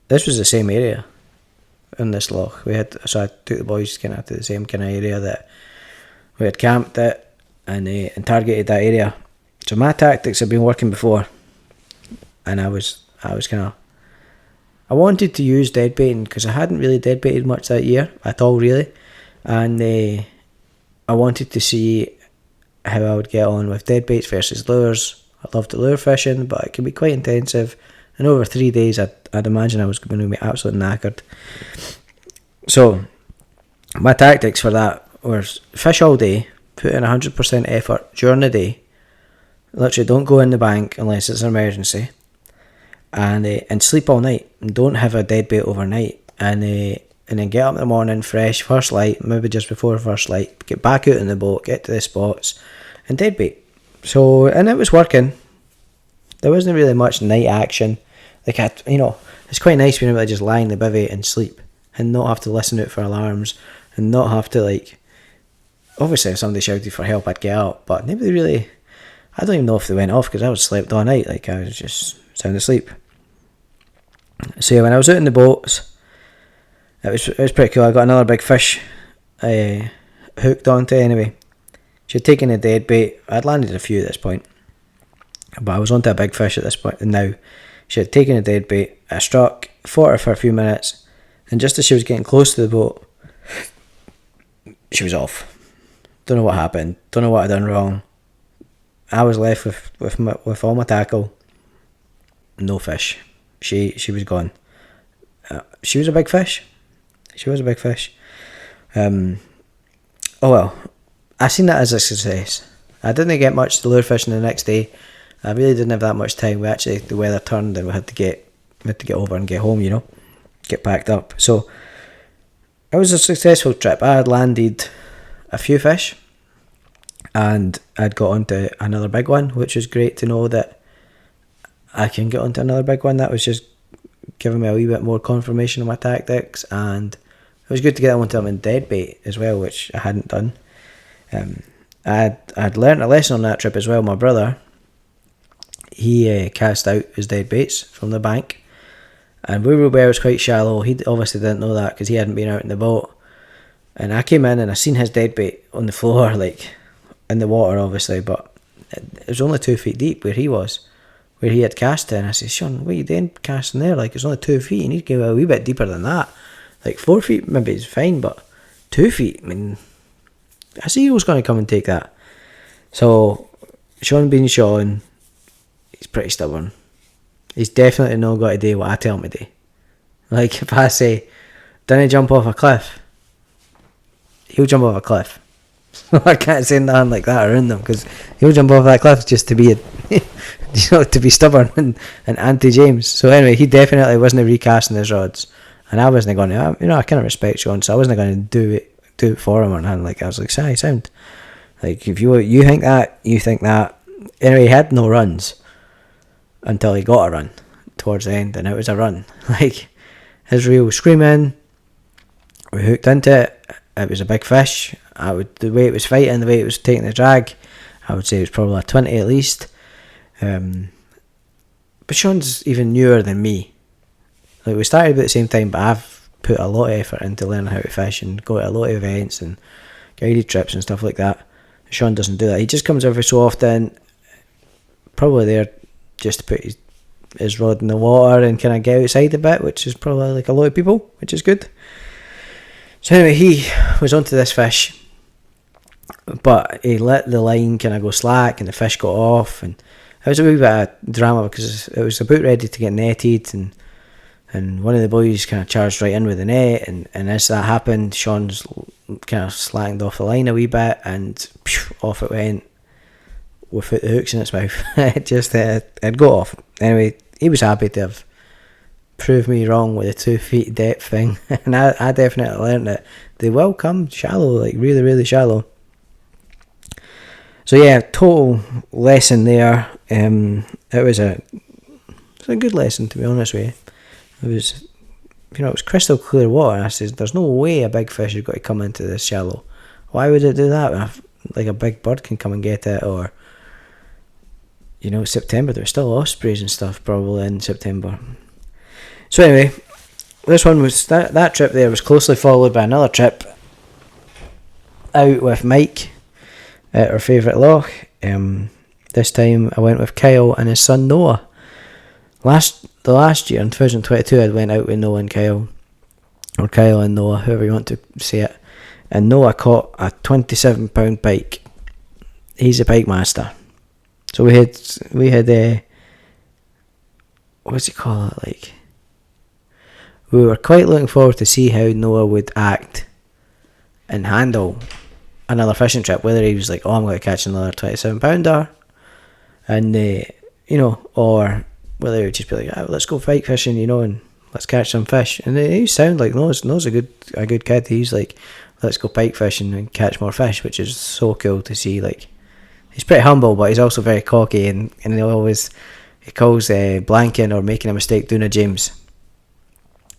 This was the same area in this loch. So I took the boys kind of to the same kind of area that we had camped at and targeted that area. So my tactics had been working before, and I was kind of I wanted to use dead baiting because I hadn't really dead baited much that year at all, really, and I wanted to see how I would get on with dead baits versus lures. I loved the lure fishing, but it can be quite intensive, and over 3 days I'd imagine I was going to be absolutely knackered. So my tactics for that were fish all day, put in 100% effort during the day, literally don't go in the bank unless it's an emergency, and sleep all night, and don't have a dead bait overnight, and then get up in the morning fresh, first light, maybe just before first light, get back out in the boat, get to the spots, and dead bait. So, and it was working. There wasn't really much night action. Like, it's quite nice being able to just lie in the bivvy and sleep, and not have to listen out for alarms, and not have to, like, obviously if somebody shouted for help I'd get up, but nobody really, I don't even know if they went off because I was slept all night, like I was just sound asleep. So yeah, when I was out in the boats, it was pretty cool. I got another big fish hooked onto anyway. She had taken a dead bait. I'd landed a few at this point, but I was onto a big fish at this point, and now she had taken a dead bait. I struck, fought her for a few minutes, and just as she was getting close to the boat, she was off. Don't know what happened. Don't know what I'd done wrong. I was left with all my tackle. No fish. She was gone. She was a big fish. She was a big fish. Oh well. I seen that as a success. I didn't get much to lure fishing the next day. I really didn't have that much time. The weather turned and we had to get over and get home, get packed up. So it was a successful trip. I had landed a few fish, and I'd got onto another big one, which was great to know that I can get onto another big one. That was just giving me a wee bit more confirmation of my tactics, and it was good to get onto them in dead bait as well, which I hadn't done. I'd learnt a lesson on that trip as well. My brother, he cast out his dead baits from the bank, and where was quite shallow. He obviously didn't know that because he hadn't been out in the boat. And I came in and I seen his dead bait on the floor, like in the water, obviously, but it was only 2 feet deep where he had cast it. And I said, Sean, what are you doing casting there? Like, it's only 2 feet. You need to go a wee bit deeper than that. Like 4 feet maybe is fine, but 2 feet, I mean, I see he was going to come and take that. So Sean being Sean, he's pretty stubborn. He's definitely not got to do what I tell him to do. Like, if I say, don't jump off a cliff, he'll jump off a cliff. I can't say nothing like that around him, because he'll jump off that cliff just to be to be stubborn and anti-James. So anyway, he definitely wasn't recasting his rods, and I wasn't going to, I kind of respect Sean, so I wasn't going to do it for him or anything. Like, I was like, sound, like, if you think that, you think that. Anyway, he had no runs until he got a run towards the end, and it was a run. Like, his reel was screaming, we hooked into it. It was a big fish. The way it was fighting, the way it was taking the drag, I would say it was probably a 20 at least. But Sean's even newer than me. Like, we started about the same time, but I've put a lot of effort into learning how to fish and go to a lot of events and guided trips and stuff like that. Sean doesn't do that. He just comes every so often, probably there just to put his rod in the water and kind of get outside a bit, which is probably like a lot of people, which is good. So anyway, he was onto this fish, but he let the line kind of go slack and the fish got off, and it was a wee bit of drama because it was about ready to get netted, and one of the boys kind of charged right in with the net, and as that happened, Sean's kind of slackened off the line a wee bit, and off it went without the hooks in its mouth. It'd go off. Anyway, he was happy to have proved me wrong with the 2 feet depth thing, and I definitely learned that they will come shallow, like really, really shallow. So yeah, total lesson there. It was a good lesson, to be honest with you. It was, it was crystal clear water, and I said, there's no way a big fish has got to come into this shallow. Why would it do that? Like, a big bird can come and get it, or September, there were still ospreys and stuff probably in September. So anyway, this one was that trip there was closely followed by another trip out with Mike at our favourite loch. This time I went with Kyle and his son Noah. The last year in 2022, I went out with Noah and Kyle, or Kyle and Noah, however you want to say it, and Noah caught a 27-pound pike. He's a pike master. So we had what's it called? Like, we were quite looking forward to see how Noah would act and handle another fishing trip. Whether he was like, "Oh, I'm going to catch another 27-pounder," and or whether he would just be like, "Oh, let's go pike fishing," and let's catch some fish. And he sounded like Noah's a good kid. He's like, "Let's go pike fishing and catch more fish," which is so cool to see. Like, he's pretty humble, but he's also very cocky, and he calls blanking or making a mistake doing a James.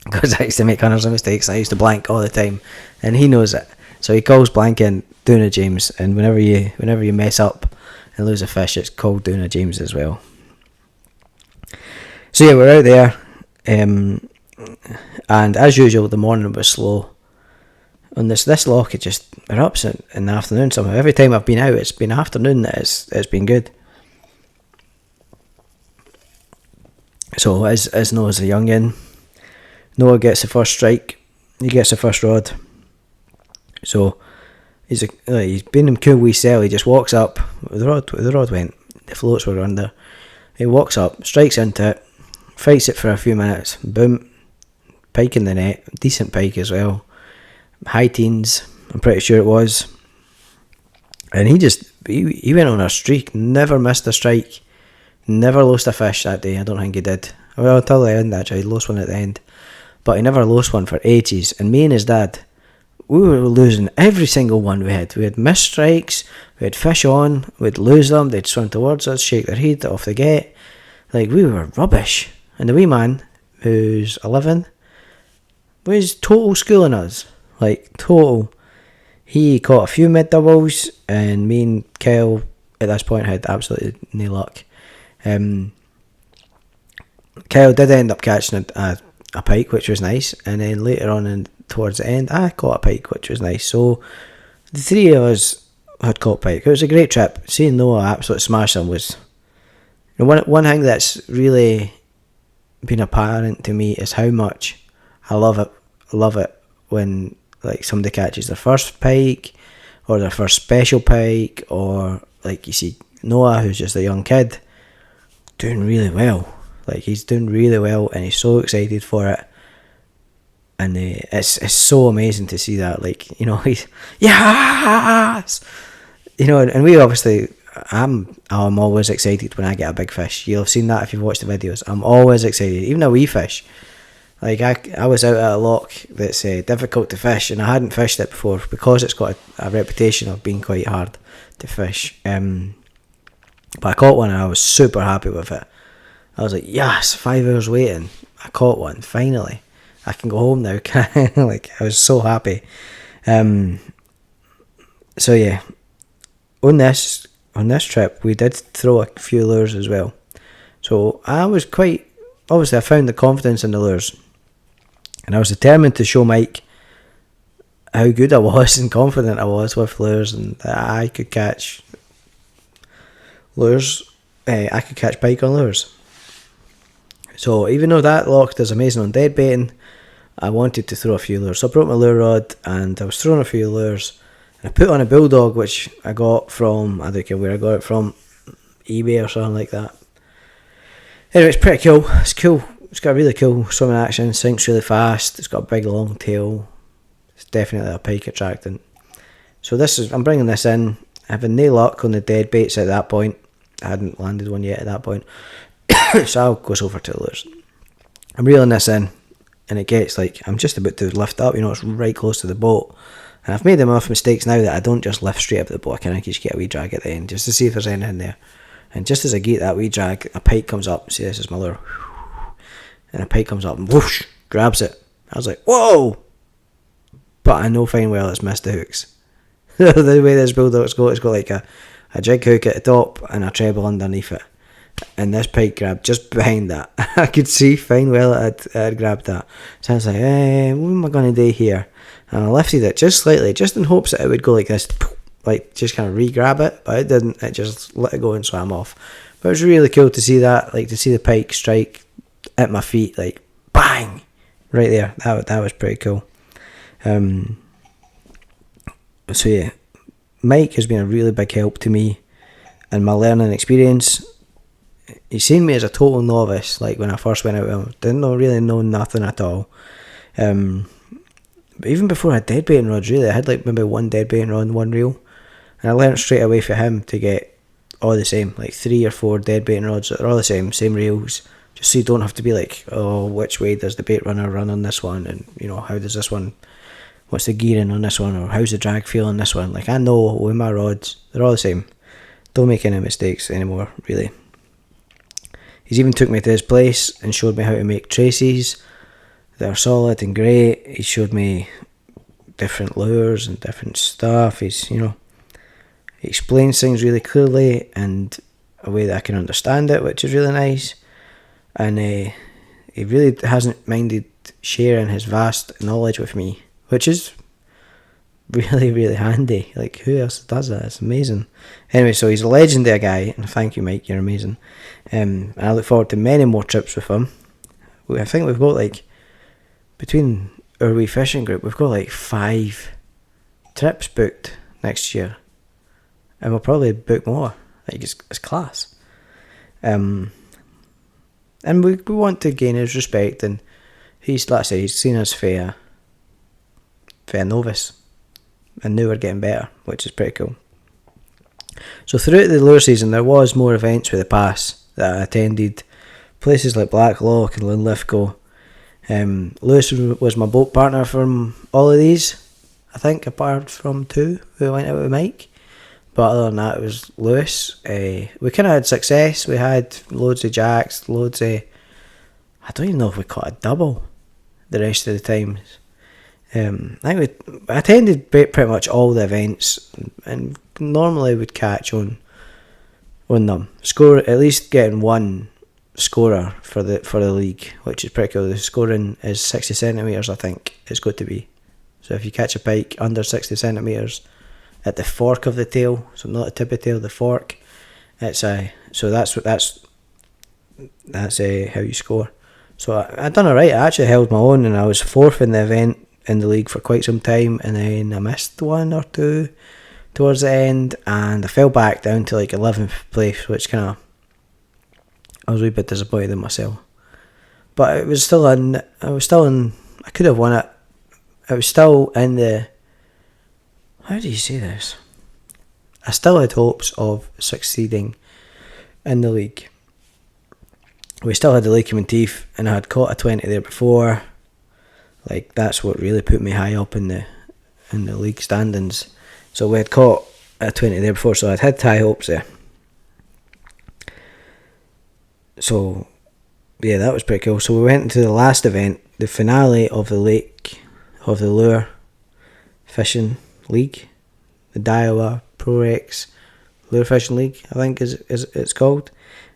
Because I used to make hundreds of mistakes. I used to blank all the time, and he knows it. So he calls blanking doing a James, and whenever you mess up and lose a fish, it's called doing a James as well. So yeah, we're out there, and as usual, the morning was slow. On this loch, it just erupts in the afternoon somehow. Every time I've been out, it's been afternoon that it's been good. So as Noah's a youngin, Noah gets the first strike. He gets the first rod. So he's been in cool wee cell. He just walks up. The rod went. The floats were under. He walks up, strikes into it, fights it for a few minutes. Boom, pike in the net. Decent pike as well. High teens, I'm pretty sure it was. And he went on a streak. Never missed a strike. Never lost a fish that day. I don't think he did. Well, until the end actually. He lost one at the end. But he never lost one for ages. And me and his dad, we were losing every single one we had. We had missed strikes, we had fish on, we'd lose them, they'd swim towards us, shake their head off the get. Like, we were rubbish. And the wee man, who's 11, was total schooling us. Like, total. He caught a few mid-doubles, and me and Kyle, at this point, had absolutely no luck. Kyle did end up catching a pike, which was nice, and then later on and towards the end, I caught a pike, which was nice. So the three of us had caught pike. It was a great trip. Seeing Noah absolutely smash them was one thing that's really been apparent to me is how much I love it when like somebody catches their first pike or their first special pike, or like you see Noah, who's just a young kid, doing really well. Like, he's doing really well, and he's so excited for it, and it's so amazing to see that. Like, he's yes, and we obviously, I'm always excited when I get a big fish. You'll have seen that if you've watched the videos. I'm always excited, even a wee fish. Like, I was out at a loch that's difficult to fish, and I hadn't fished it before because it's got a reputation of being quite hard to fish. But I caught one, and I was super happy with it. I was like, yes, 5 hours waiting. I caught one, finally. I can go home now. Like, I was so happy. So yeah, on this trip, we did throw a few lures as well. So I was obviously I found the confidence in the lures. And I was determined to show Mike how good I was and confident I was with lures, and that I could catch lures. I could catch pike on lures. So even though that loch does amazing on dead baiting, I wanted to throw a few lures. So I brought my lure rod, and I was throwing a few lures. And I put on a bulldog, which I got from, I don't care where I got it from, eBay or something like that. Anyway, it's pretty cool. It's cool. It's got a really cool swimming action. Sinks really fast. It's got a big long tail. It's definitely a pike attractant. So I'm bringing this in. Having no luck on the dead baits at that point. I hadn't landed one yet at that point. So I'll go over to the lures. I'm reeling this in, and it gets like, I'm just about to lift up, it's right close to the boat. And I've made enough mistakes now that I don't just lift straight up the boat. I kind of just get a wee drag at the end, just to see if there's anything there. And just as I get that wee drag, a pike comes up. See, this is my lure. And a pike comes up and whoosh, grabs it. I was like, whoa! But I know fine well it's missed the hooks. The way this bulldog's got, it's got like a jig hook at the top and a treble underneath it. And this pike grabbed just behind that. I could see fine well it had grabbed that. So I was like, what am I going to do here? And I lifted it just slightly, just in hopes that it would go like this, like just kind of re-grab it, but it didn't. It just let it go and swam off. But it was really cool to see that, like to see the pike strike at my feet, like bang, right there. That was pretty cool. So yeah, Mike has been a really big help to me in my learning experience. He's seen me as a total novice, like when I first went out with him. Didn't really know nothing at all. But even before I had dead baiting rods, really, I had like maybe one dead baiting rod and one reel. And I learned straight away for him to get all the same, like 3 or 4 dead baiting rods that are all the same reels, just so you don't have to be like, oh, which way does the bait runner run on this one, and how does this one, what's the gearing on this one, or how's the drag feel on this one. Like, I know with my rods, they're all the same. Don't make any mistakes anymore, really. He's even took me to his place and showed me how to make traces that are solid and great. He showed me different lures and different stuff. He explains things really clearly and a way that I can understand it, which is really nice. And he really hasn't minded sharing his vast knowledge with me, which is really, really handy. Like, who else does that? It's amazing. Anyway, so he's a legendary guy, and thank you, Mike, you're amazing. And I look forward to many more trips with him. I think we've got, like, between our wee fishing group, we've got like 5 trips booked next year, and we'll probably book more. Like, it's class. And we want to gain his respect, and he's, like I say, he's seen us for a novice, and now we're getting better, which is pretty cool. So throughout the lure season, there was more events with the pass that I attended, places like Blacklock and Linlithgow. Lewis was my boat partner from all of these, I think, apart from 2 who went out with Mike. But other than that, it was Lewis. We kind of had success. We had loads of jacks, loads of... I don't even know if we caught a double the rest of the times. I think we attended pretty much all the events, and normally would catch on them. Score, at least getting one scorer for the league, which is pretty cool. The scoring is 60 centimetres, I think it's got to be. So if you catch a pike under 60 centimetres at the fork of the tail, so not the tip of the tail, the fork, it's so that's how you score. So I done alright. I actually held my own, and I was 4th in the event in the league for quite some time, and then I missed 1 or 2 towards the end, and I fell back down to like 11th place, which kind of, I was a wee bit disappointed in myself. But it was still in, I could have won it. I was still in the, how do you say this? I still had hopes of succeeding in the league. We still had the Lake Menteith, and I had caught a 20 there before. Like, that's what really put me high up in the league standings. So we had caught a 20 there before, so I'd had high hopes there. So yeah, that was pretty cool. So we went into the last event, the finale of the Lure Fishing League, the Daiwa Pro X Lure Fishing League, I think is it's called.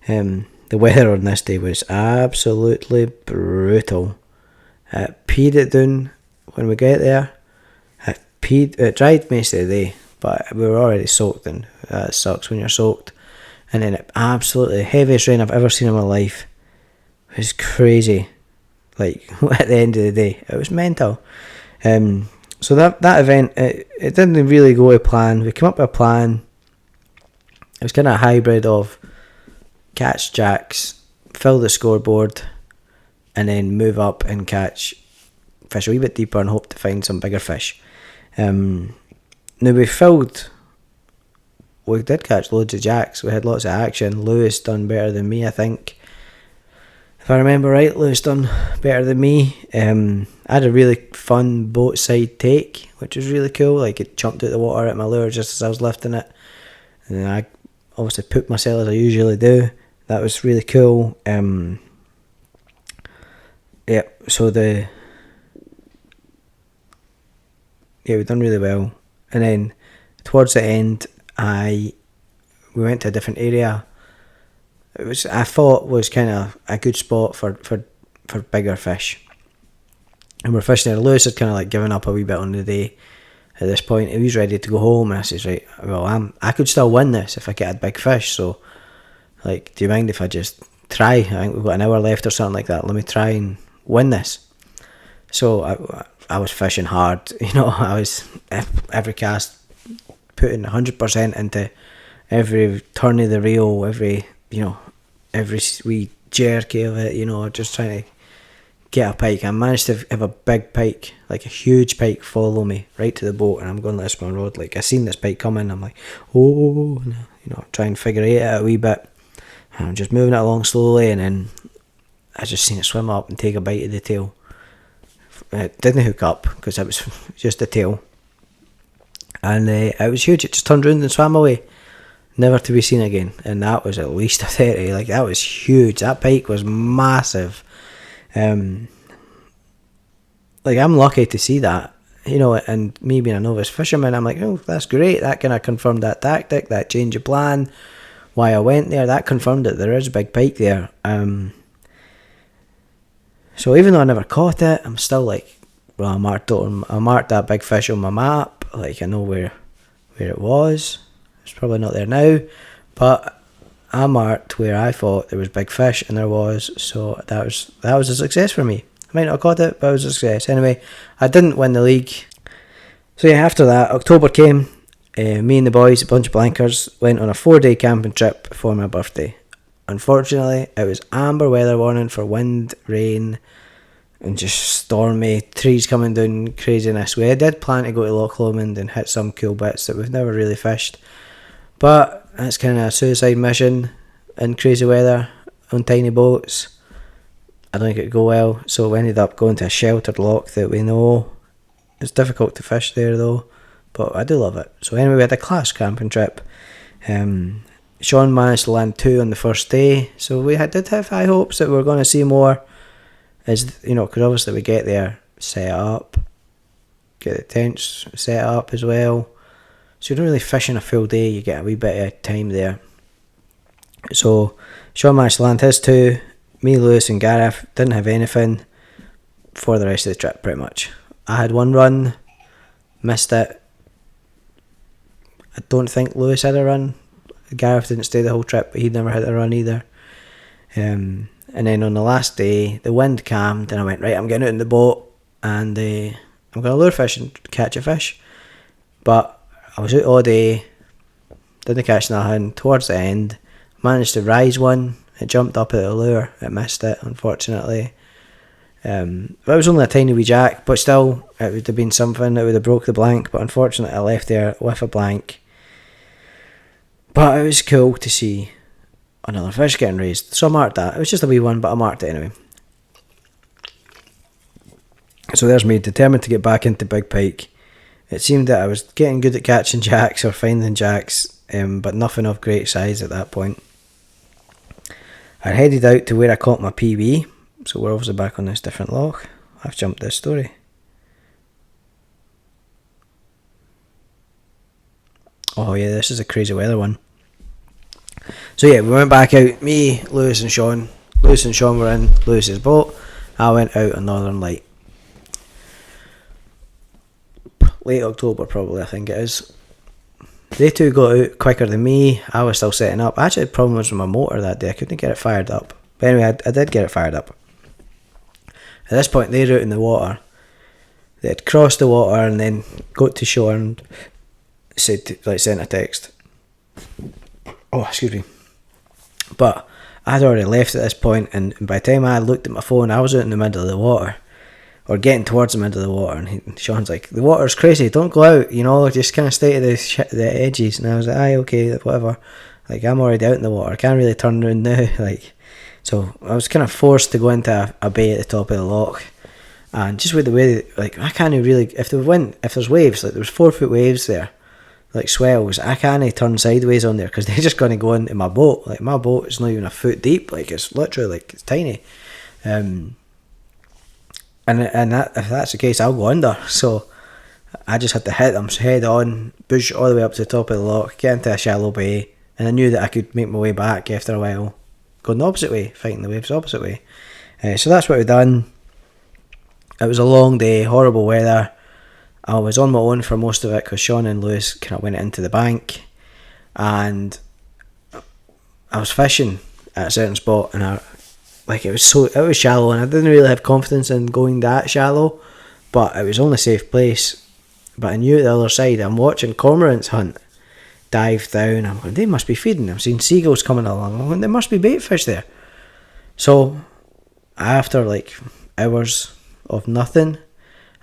The weather on this day was absolutely brutal. It peed it down when we get there. It dried most of the day, but we were already soaked, and that sucks when you're soaked. And then it absolutely heaviest rain I've ever seen in my life. It was crazy. Like, at the end of the day, it was mental. So that event, it didn't really go to plan. We came up with a plan. It was kind of a hybrid of catch jacks, fill the scoreboard, and then move up and catch fish a wee bit deeper and hope to find some bigger fish. Now we did catch loads of jacks. We had lots of action. Lewis done better than me, I think. If I remember right, Lewis done better than me. I had a really fun boat side take, which was really cool. Like, it jumped out the water at my lure just as I was lifting it. And then I obviously put myself as I usually do. That was really cool. We done really well. And then towards the end, we went to a different area. I thought was kind of a good spot for bigger fish. And we're fishing there. Lewis had kind of like given up a wee bit on the day at this point. He was ready to go home, and I says, right, well, I could still win this if I get a big fish. So, like, do you mind if I just try. I think we've got an hour left or something like that. Let me try and win this. So I was fishing hard. I was every cast putting 100% into every turn of the reel, every wee jerky of it. Just trying to get a pike. I managed to have a big pike, like a huge pike, follow me right to the boat, and I'm going this one road. Like I seen this pike coming, I'm like, oh, try and figure it out a wee bit. And I'm just moving it along slowly, and then I just seen it swim up and take a bite of the tail. It didn't hook up because it was just the tail, and it was huge. It just turned around and swam away, never to be seen again. And that was at least a 30. Like that was huge. That pike was massive. Like I'm lucky to see that, and me being a novice fisherman, I'm like, oh, that's great. That kind of confirmed that tactic, that change of plan, why I went there. That confirmed that there is a big pike there. So even though I never caught it, I'm still like, well, I marked that big fish on my map. Like I know where it was. It's probably not there now, but I marked where I thought there was big fish, and there was. So that was a success for me. I might not have caught it, but it was a success. Anyway, I didn't win the league. So yeah, after that, October came. Me and the boys, a bunch of blankers, went on a 4-day camping trip for my birthday. Unfortunately, it was amber weather warning for wind, rain, and just stormy, trees coming down, craziness. We did plan to go to Loch Lomond and hit some cool bits that we've never really fished. But that's kind of a suicide mission in crazy weather on tiny boats. I don't think it'd go well, so we ended up going to a sheltered loch that we know. It's difficult to fish there though, but I do love it. So anyway, we had a class camping trip. Sean managed to land 2 on the first day, so we did have high hopes that we were going to see more. Because obviously we get there, set up, get the tents set up as well. So you don't really fish in a full day, you get a wee bit of time there. So Sean managed to land his 2. Me, Lewis and Gareth didn't have anything for the rest of the trip pretty much. I had 1 run, missed it. I don't think Lewis had a run. Gareth didn't stay the whole trip, but he'd never had a run either. And then on the last day, the wind calmed, and I went, right, I'm getting out in the boat, and I'm going to lure fish and catch a fish. But I was out all day, didn't catch nothing. Towards the end, managed to rise one. It jumped up at the lure. It missed it, unfortunately. It was only a tiny wee jack, but still, it would have been something that would have broke the blank. But unfortunately, I left there with a blank. But it was cool to see another fish getting raised. So I marked that. It was just a wee one, but I marked it anyway. So there's me, determined to get back into big pike. It seemed that I was getting good at catching jacks or finding jacks, but nothing of great size at that point. I headed out to where I caught my PB. So we're obviously back on this different loch. I've jumped this story. Oh yeah, this is a crazy weather one. So yeah, we went back out. Me, Lewis and Sean. Lewis and Sean were in Lewis's boat. I went out on Northern Light. Late October probably, I think it is. They two got out quicker than me. I was still setting up. I actually had problems with my motor that day. I couldn't get it fired up. But anyway, I did get it fired up. At this point, they were out in the water. They had crossed the water and then got to shore and sent a text. Oh, excuse me. But I'd already left at this point, and by the time I looked at my phone, I was out in the middle of the water. Or getting towards the middle of the water, and Sean's like, the water's crazy, don't go out, just kind of stay to the edges. And I was like, aye, okay, whatever. Like, I'm already out in the water, I can't really turn around now. So I was kind of forced to go into a bay at the top of the loch. And just with the way, I can't really, if there's waves, there was 4-foot waves there, swells, I can't turn sideways on there, because they're just going to go into my boat. My boat is not even a foot deep, it's literally, it's tiny. And if that's the case, I'll go under. So I just had to hit them head on, push all the way up to the top of the loch, get into a shallow bay, and I knew that I could make my way back after a while, going the opposite way, fighting the waves the opposite way. So that's what we've done. It was a long day, horrible weather. I was on my own for most of it because Sean and Lewis kind of went into the bank, and I was fishing at a certain spot, and it was shallow, and I didn't really have confidence in going that shallow, but it was only a safe place. But I knew at the other side, I'm watching cormorants hunt, dive down. I'm going, they must be feeding. I'm seeing seagulls coming along. I'm going, there must be bait fish there. So after like hours of nothing,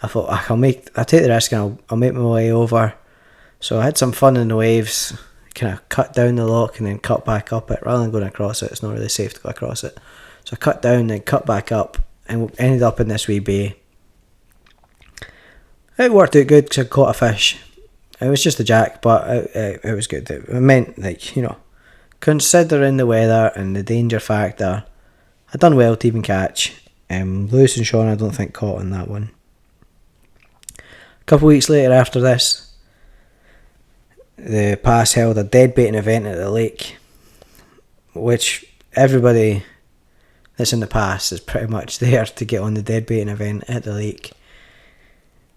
I thought I'll take the risk and I'll make my way over. So I had some fun in the waves, kind of cut down the lock and then cut back up it rather than going across it. It's not really safe to go across it. So I cut down and cut back up and ended up in this wee bay. It worked out good because I caught a fish. It was just a jack, but it was good. It meant, like, you know, considering the weather and the danger factor, I done well to even catch. Lewis and Sean, I don't think, caught on that one. A couple of weeks later after this, the pass held a dead baiting event at the lake, which everybody that's in the pass is pretty much there to get on the dead baiting event at the lake.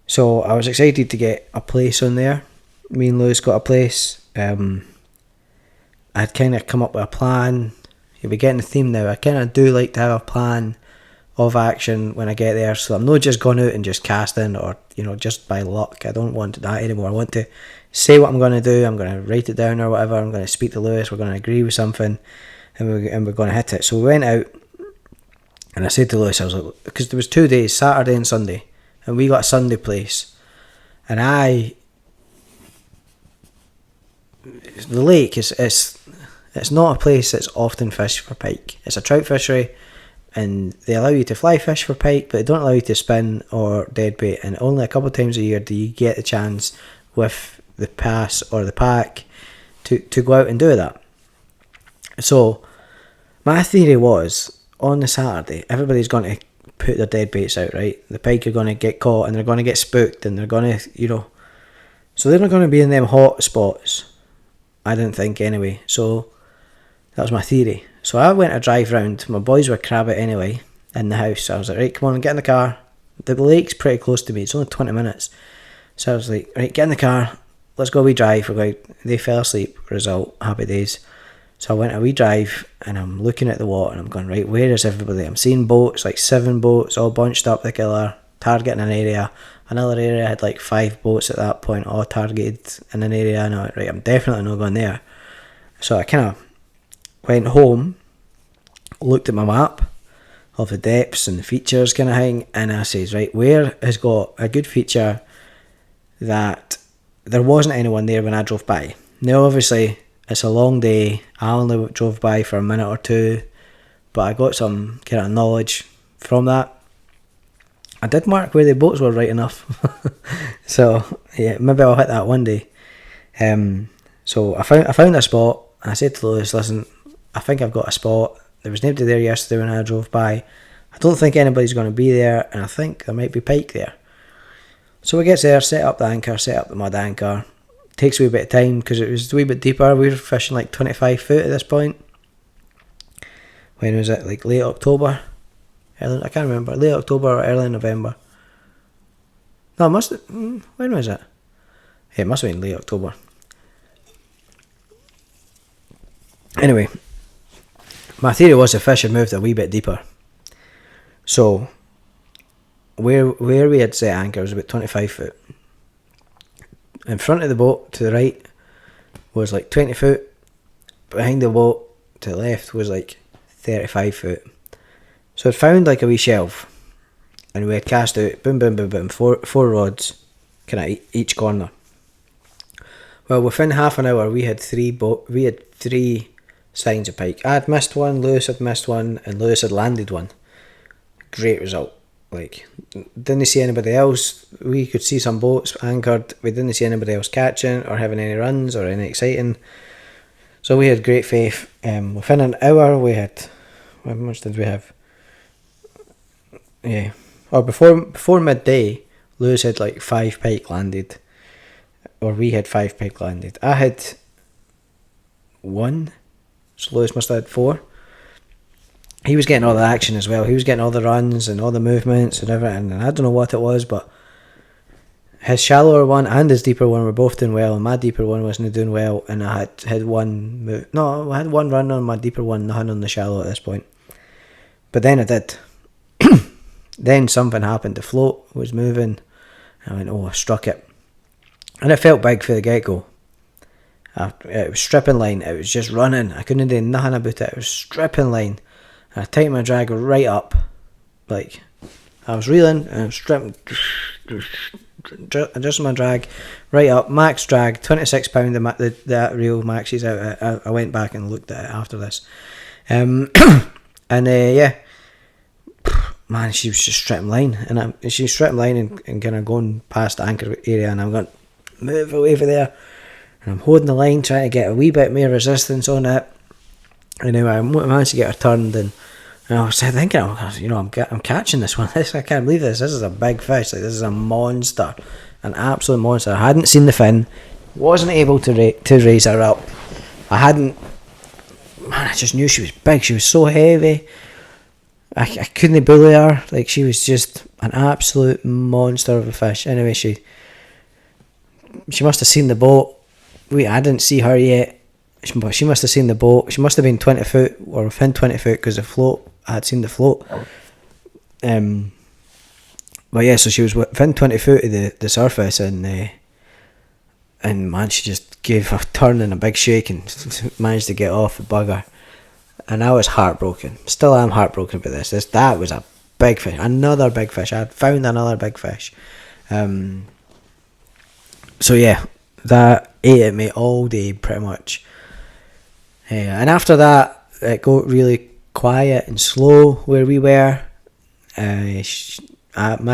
So I was excited to get a place on there. Me and Lewis got a place. I'd kind of come up with a plan. You'll be getting the theme now. I kind of do like to have a plan of action when I get there, so I'm not just going out and just casting or, you know, just by luck. I don't want that anymore. I want to say what I'm going to do. I'm going to write it down or whatever. I'm going to speak to Lewis. We're going to agree with something, and we're going to hit it. So we went out, and I said to Lewis, I was like, because there was 2 days, Saturday and Sunday, and we got a Sunday place, and the lake is it's not a place that's often fished for pike. It's a trout fishery, and they allow you to fly fish for pike, but they don't allow you to spin or deadbait, and only a couple of times a year do you get the chance with the pass or the pack to go out and do that. So my theory was, on the Saturday, everybody's going to put their dead baits out, right? The pike are going to get caught and they're going to get spooked and they're going to, you know, so they're not going to be in them hot spots, I didn't think anyway. So that was my theory. So I went a drive round. My boys were crabbit anyway in the house. I was like, right, come on, get in the car. The lake's pretty close to me. It's only 20 minutes. So I was like, right, get in the car. Let's go a wee drive. They fell asleep. Result, happy days. So I went a wee drive and I'm looking at the water and I'm going, right, where is everybody? I'm seeing boats, like 7 boats all bunched up the killer, targeting an area. Another area had like 5 boats at that point, all targeted in an area. And I went, right, I'm definitely not going there. So I kind of went home, looked at my map of the depths and the features kind of thing, and I says, right, where has got a good feature that there wasn't anyone there when I drove by? Now obviously it's a long day, I only drove by for a minute or two, but I got some kind of knowledge from that. I did mark where the boats were right enough. So yeah, maybe I'll hit that one day. So I found a spot, and I said to Lewis, listen, I think I've got a spot. There was nobody there yesterday when I drove by. I don't think anybody's going to be there, and I think there might be pike there. So we get there, set up the anchor, set up the mud anchor. Takes a wee bit of time because it was a wee bit deeper. We were fishing like 25 foot at this point. When was it? Like late October? I can't remember. Late October or early November. No, when was it? Yeah, it must have been late October. Anyway, my theory was the fish had moved a wee bit deeper. So where we had set anchor was about 25 foot. In front of the boat to the right was like 20 foot. Behind the boat to the left was like 35 foot. So I'd found like a wee shelf, and we had cast out boom boom boom boom, four rods kind of each corner. Well, within half an hour we had 3 signs of pike. I had missed one, Lewis had missed one, and Lewis had landed one. Great result. Like, didn't see anybody else. We could see some boats anchored. We didn't see anybody else catching or having any runs or any exciting. So we had great faith. Within an hour we had, how much did we have? Yeah, or before midday, Lewis had like 5 pike landed, or we had 5 pike landed. I had 1, so Lewis must have had 4. He was getting all the action as well. He was getting all the runs and all the movements and everything. And I don't know what it was, but his shallower one and his deeper one were both doing well, and my deeper one wasn't doing well, and I had one run on my deeper one, nothing on the shallow at this point. But then I did. Then something happened. The float was moving. I went, I struck it. And it felt big for the get-go. It was stripping line. It was just running. I couldn't do nothing about it. It was stripping line. And I tightened my drag right up. Like, I was reeling and I was stripping. Adjusting my drag right up. Max drag, £26. That reel maxes out. I went back and looked at it after this. Man, she was just stripping line, and she was stripping line and kind of going past the anchor area, and I'm going, move away from there, and I'm holding the line, trying to get a wee bit more resistance on it. Anyway, I managed to get her turned, and I was thinking, I'm catching this one. I can't believe this. This is a big fish. Like, this is a monster, an absolute monster. I hadn't seen the fin, wasn't able to raise her up. I just knew she was big. She was so heavy. I couldn't bully her. Like, she was just an absolute monster of a fish. Anyway, she must have seen the boat. I didn't see her yet, but she must have seen the boat. She must have been 20 foot or within 20 foot because the float, I had seen the float. But yeah, so she was within 20 foot of the surface, and man, she just gave a turn and a big shake and managed to get off the bugger. And I was heartbroken. Still am heartbroken about this. That was a big fish. Another big fish. I had found another big fish. So yeah, that ate at me all day pretty much. And after that, it got really quiet and slow where we were. My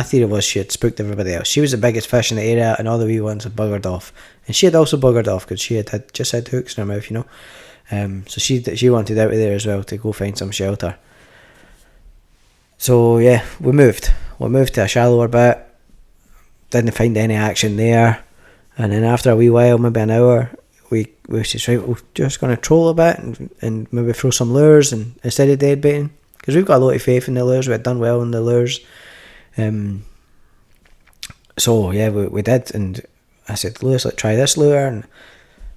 theory was she had spooked everybody else. She was the biggest fish in the area, and all the wee ones had buggered off. And she had also buggered off because she had just had hooks in her mouth, So she wanted out of there as well to go find some shelter. So yeah, we moved to a shallower bit. Didn't find any action there, and then after a wee while, maybe an hour, we just right, we're just going to troll a bit and maybe throw some lures and instead of dead baiting, because we've got a lot of faith in the lures. We had done well in the lures. So yeah, we did, and I said, Lewis, let's try this lure, and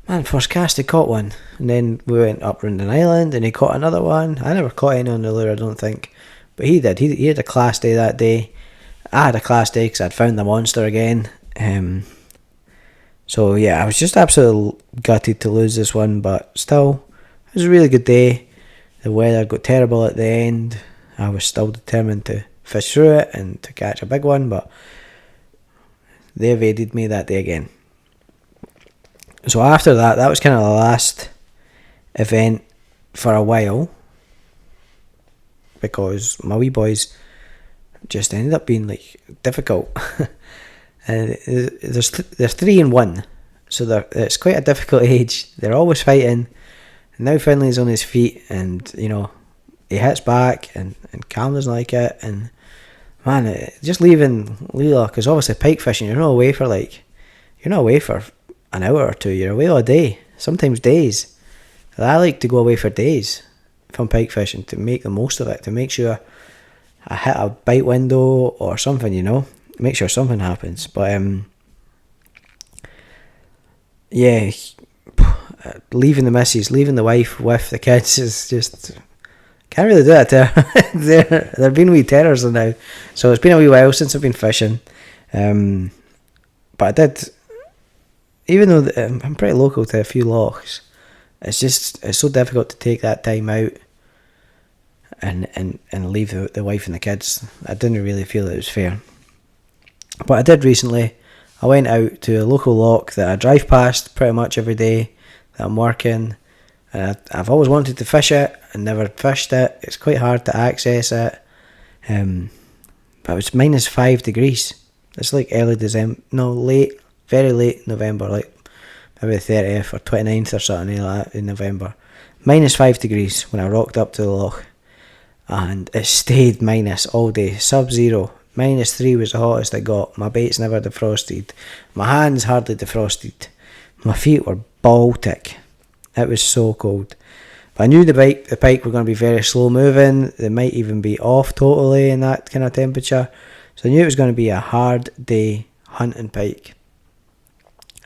man, first cast he caught one, and then we went up around an island and he caught another one. I never caught any on the lure, I don't think, but he did. He had a class day that day. I had a class day because I'd found the monster again. So yeah, I was just absolutely gutted to lose this one, but still, it was a really good day. The weather got terrible at the end. I was still determined to fish through it and to catch a big one, but they evaded me that day again. So after that was kind of the last event for a while, because my wee boys just ended up being like difficult. And there's 3 and 1, so it's quite a difficult age. They're always fighting, and now Finley's on his feet, and he hits back, and Cam doesn't like it, and man, just leaving Leela, because obviously pike fishing, you're not away for an hour or two, you're away all day, sometimes days. I like to go away for days from pike fishing to make the most of it, to make sure I hit a bite window or something, make sure something happens. But yeah, leaving the missus, leaving the wife with the kids is just, can't really do that to her. They're being wee terrors now, so it's been a wee while since I've been fishing. But I did, even though I'm pretty local to a few lochs, it's so difficult to take that time out and leave the wife and the kids. I didn't really feel it was fair. But I did recently. I went out to a local loch that I drive past pretty much every day that I'm working. I've always wanted to fish it and never fished it. It's quite hard to access it. But it was -5 degrees. It's like early December, very late November, like maybe the 30th or 29th or something like that in November. -5 degrees when I rocked up to the loch, and it stayed minus all day, sub-zero. -3 was the hottest it got. My bait's never defrosted. My hands hardly defrosted. My feet were Baltic. It was so cold. But I knew the pike were going to be very slow moving. They might even be off totally in that kind of temperature. So I knew it was going to be a hard day, hunting pike.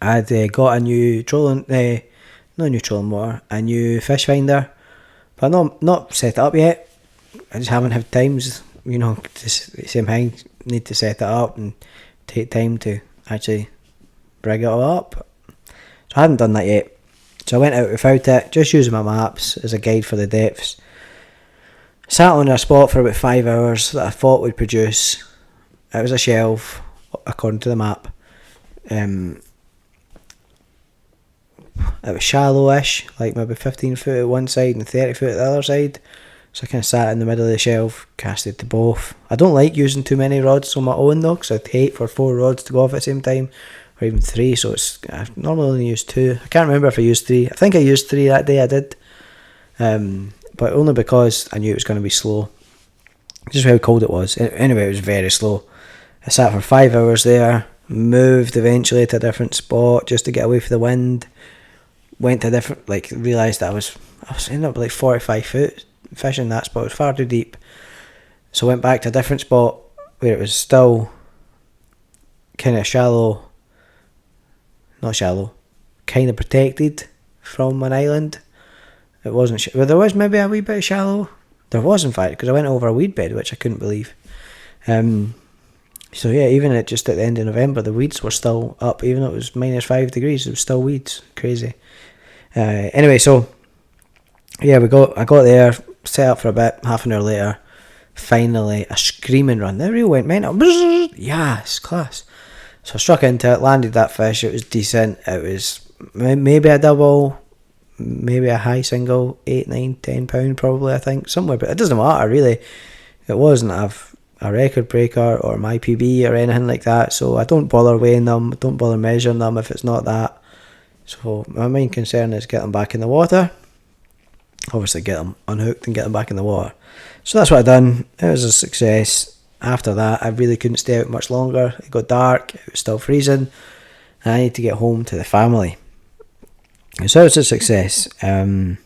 I'd got a new trolling, not a new trolling motor, a new fish finder, but not set it up yet. I just haven't had times, same thing, need to set it up and take time to actually rig it all up. So I hadn't done that yet. So I went out without it, just using my maps as a guide for the depths. Sat on a spot for about 5 hours that I thought would produce. It was a shelf, according to the map. It was shallow-ish, like maybe 15 foot at one side and 30 foot at the other side. So I kind of sat in the middle of the shelf, casted to both. I don't like using too many rods on my own though, because I'd hate for 4 rods to go off at the same time, or even 3. So I normally only use 2. I can't remember if I used 3. I think I used 3 that day. I did, but only because I knew it was going to be slow. Just how cold it was. Anyway, it was very slow. I sat for 5 hours there. Moved eventually to a different spot just to get away from the wind. Went to a different, realised that I was ending up 45 foot fishing that spot. It was far too deep. So went back to a different spot where it was still kind of kind of protected from an island. It wasn't, well, there was maybe a wee bit of shallow. There was, in fact, because I went over a weed bed, which I couldn't believe. So yeah, even at the end of November, the weeds were still up, even though it was -5 degrees. It was still weeds. Crazy. Anyway, so yeah, I got there, set up for a bit. Half an hour later, finally a screaming run. The reel went mental. Yes, class. So I struck into it, landed that fish. It was decent. It was maybe a double, maybe a high single, 8, 9, 10 pound probably, I think, somewhere. But it doesn't matter really. It wasn't a record breaker or my PB or anything like that, so I don't bother weighing them, don't bother measuring them if it's not that. So my main concern is get them back in the water. Obviously get them unhooked and get them back in the water. So that's what I done. It was a success. After that, I really couldn't stay out much longer. It got dark, it was still freezing, and I need to get home to the family. So it was a success. That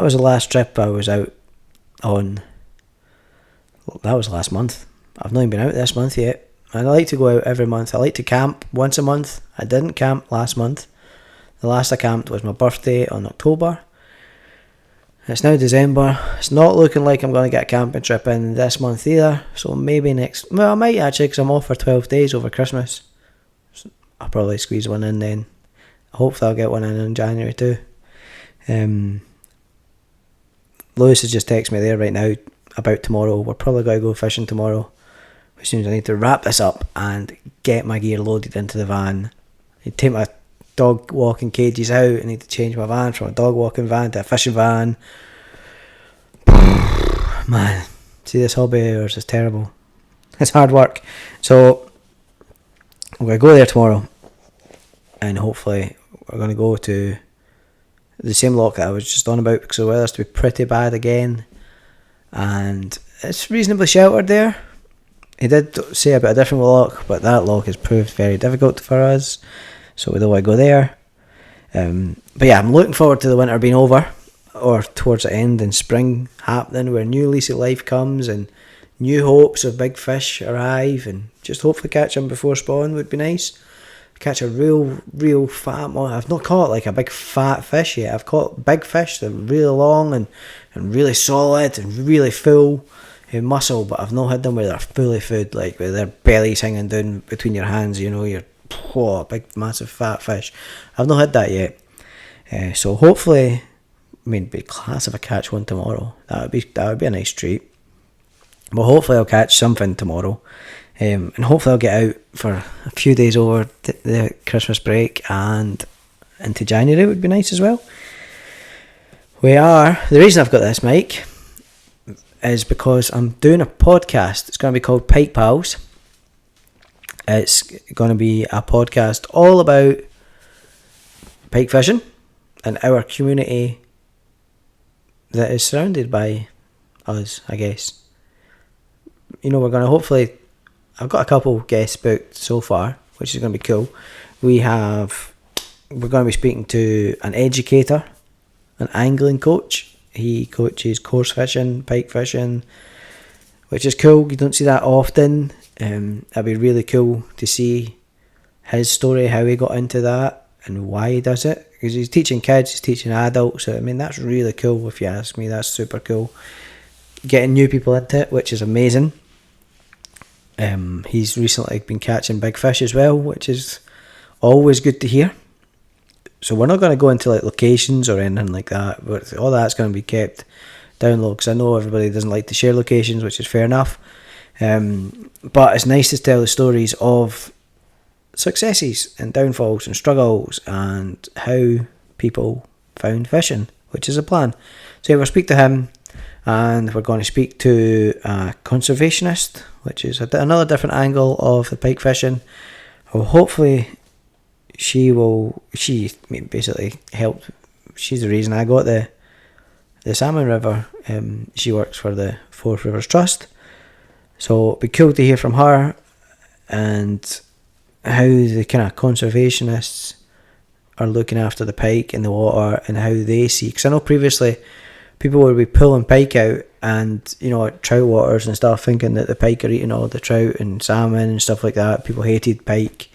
was the last trip I was out on. That was last month. I've not even been out this month yet. And I like to go out every month. I like to camp once a month. I didn't camp last month. The last I camped was my birthday on October. It's now December. It's not looking like I'm going to get a camping trip in this month either. So maybe I might actually, because I'm off for 12 days over Christmas. So I'll probably squeeze one in then. Hopefully I'll get one in January too. Lewis has just texted me there right now about tomorrow. We're probably going to go fishing tomorrow, which means I need to wrap this up and get my gear loaded into the van. I need to take my dog walking cages out. I need to change my van from a dog walking van to a fishing van. Man, see, this hobby of yours is terrible. It's hard work. So I'm going to go there tomorrow, and hopefully we're going to go to the same loch that I was just on about, because the weather's to be pretty bad again. And it's reasonably sheltered there. He did say about a different loch, but that loch has proved very difficult for us, so we don't want to go there. But yeah, I'm looking forward to the winter being over, or towards the end, and spring happening, where new lease of life comes and new hopes of big fish arrive, and just hopefully catch them before spawn would be nice. Catch a real fat one. I've not caught like a big fat fish yet. I've caught big fish that are really long and really solid and really full in muscle, but I've not had them where they're fully food, like with their bellies hanging down between your hands, you're big massive fat fish. I've not had that yet. So hopefully, it'd be class if I catch one tomorrow. That would be a nice treat. But hopefully I'll catch something tomorrow. And hopefully I'll get out for a few days over the Christmas break, and into January would be nice as well. The reason I've got this mic is because I'm doing a podcast. It's going to be called Pike Pals. It's going to be a podcast all about pike fishing and our community that is surrounded by us, I guess. We're going to hopefully... I've got a couple guests booked so far, which is going to be cool. We're going to be speaking to an educator, an angling coach. He coaches coarse fishing, pike fishing, which is cool. You don't see that often. It'd be really cool to see his story, how he got into that and why he does it, because he's teaching kids, he's teaching adults. So I mean, that's really cool. If you ask me, that's super cool. Getting new people into it, which is amazing. He's recently been catching big fish as well, which is always good to hear. So we're not going to go into like locations or anything like that, but all that's going to be kept down low, because I know everybody doesn't like to share locations, which is fair enough. But it's nice to tell the stories of successes and downfalls and struggles and how people found fishing, which is a plan. So yeah, we'll speak to him, and we're going to speak to a conservationist, which is another different angle of the pike fishing. Well, hopefully she basically helped. She's the reason I got the salmon river. She works for the Forth Rivers Trust, so it'd be cool to hear from her and how the kind of conservationists are looking after the pike in the water and how they see. Because I know previously people would be pulling pike out and, you know, at trout waters and stuff, thinking that the pike are eating all the trout and salmon and stuff like that. People hated pike,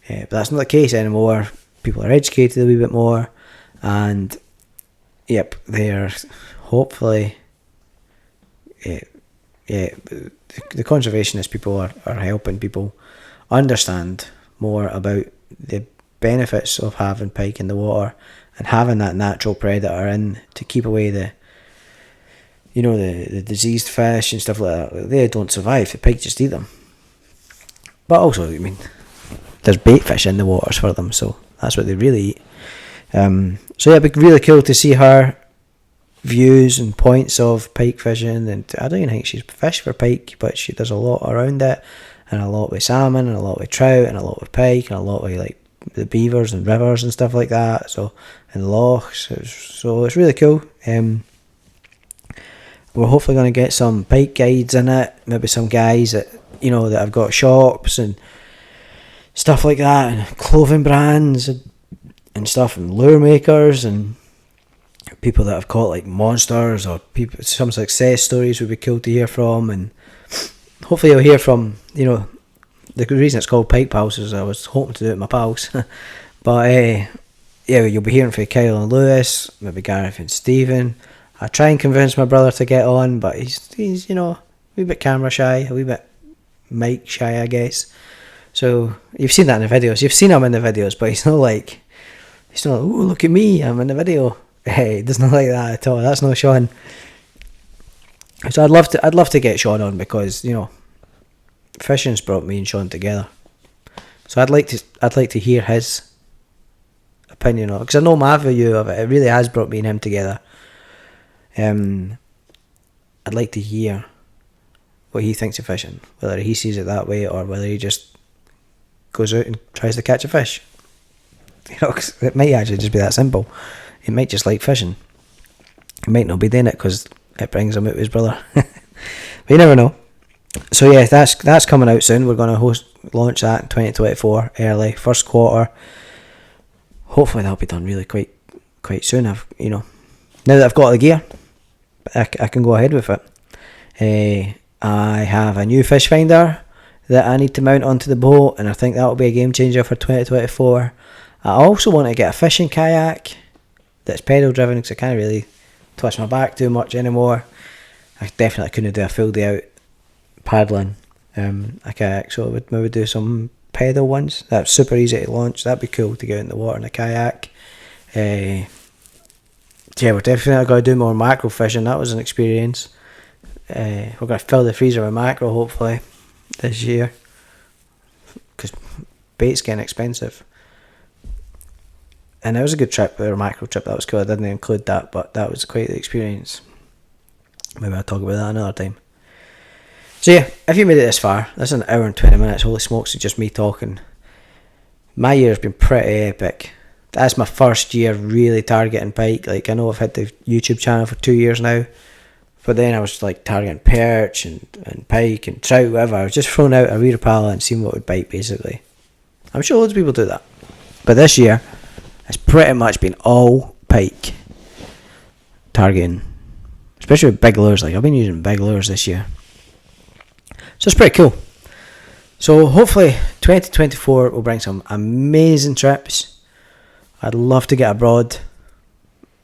but that's not the case anymore. People are educated a wee bit more, and yep, they're hopefully the conservationist people are helping people understand more about the benefits of having pike in the water and having that natural predator in to keep away the diseased fish and stuff like that. They don't survive, the pike just eat them. But also, I mean, there's bait fish in the waters for them, so that's what they really eat. So yeah, it'd be really cool to see her views and points of pike fishing. And I don't even think she's fished for pike, but she does a lot around it, and a lot with salmon, and a lot with trout, and a lot with pike, and a lot with like the beavers and rivers and stuff like that. So, and lochs. So it's really cool. We're hopefully going to get some pike guides in it. Maybe some guys that that have got shops and stuff like that, and clothing brands and stuff, and lure makers, and people that have caught like monsters, or people. Some success stories would be cool to hear from, and hopefully you'll hear from, the reason it's called Pike Pals is I was hoping to do it with my pals. But yeah, you'll be hearing from Kyle and Lewis, maybe Gareth and Stephen. I try and convince my brother to get on, but he's a wee bit camera shy, a wee bit mic shy, I guess. So you've seen that in the videos. You've seen him in the videos, but he's not like, oh, look at me, I'm in the video. Hey, he doesn't like that at all. That's not Sean. So I'd love to get Sean on, because fishing's brought me and Sean together. So I'd like to hear his opinion of it, because I know my view of it. It really has brought me and him together. I'd like to hear what he thinks of fishing, whether he sees it that way or whether he just goes out and tries to catch a fish. 'Cause it might actually just be that simple. He might just like fishing. He might not be doing it because it brings him out with his brother. But you never know. So yeah, that's coming out soon. We're going to launch that in 2024 early, first quarter. Hopefully that'll be done really quite soon. Now that I've got the gear, I can go ahead with it. I have a new fish finder that I need to mount onto the boat, and I think that will be a game changer for 2024. I also want to get a fishing kayak that's pedal driven, because I can't really twist my back too much anymore. I definitely couldn't do a full day out paddling a kayak, so I would maybe do some pedal ones. That's super easy to launch. That'd be cool to get in the water in a kayak. Yeah, we're definitely going to do more mackerel fishing. That was an experience. We're going to fill the freezer with mackerel hopefully this year, because bait's getting expensive. And it was a good trip, our mackerel trip. That was cool. I didn't include that, but that was quite the experience. Maybe I'll talk about that another time. So yeah, if you made it this far, that's an hour and 20 minutes. Holy smokes, it's just me talking. My year has been pretty epic. That's my first year really targeting pike. Like, I know I've had the YouTube channel for 2 years now, but then I was like targeting perch and pike and trout, whatever. I was just throwing out a rear pallet and seeing what would bite, basically. I'm sure loads of people do that. But this year, it's pretty much been all pike targeting. Especially with big lures. Like, I've been using big lures this year. So it's pretty cool. So hopefully 2024 will bring some amazing trips. I'd love to get abroad.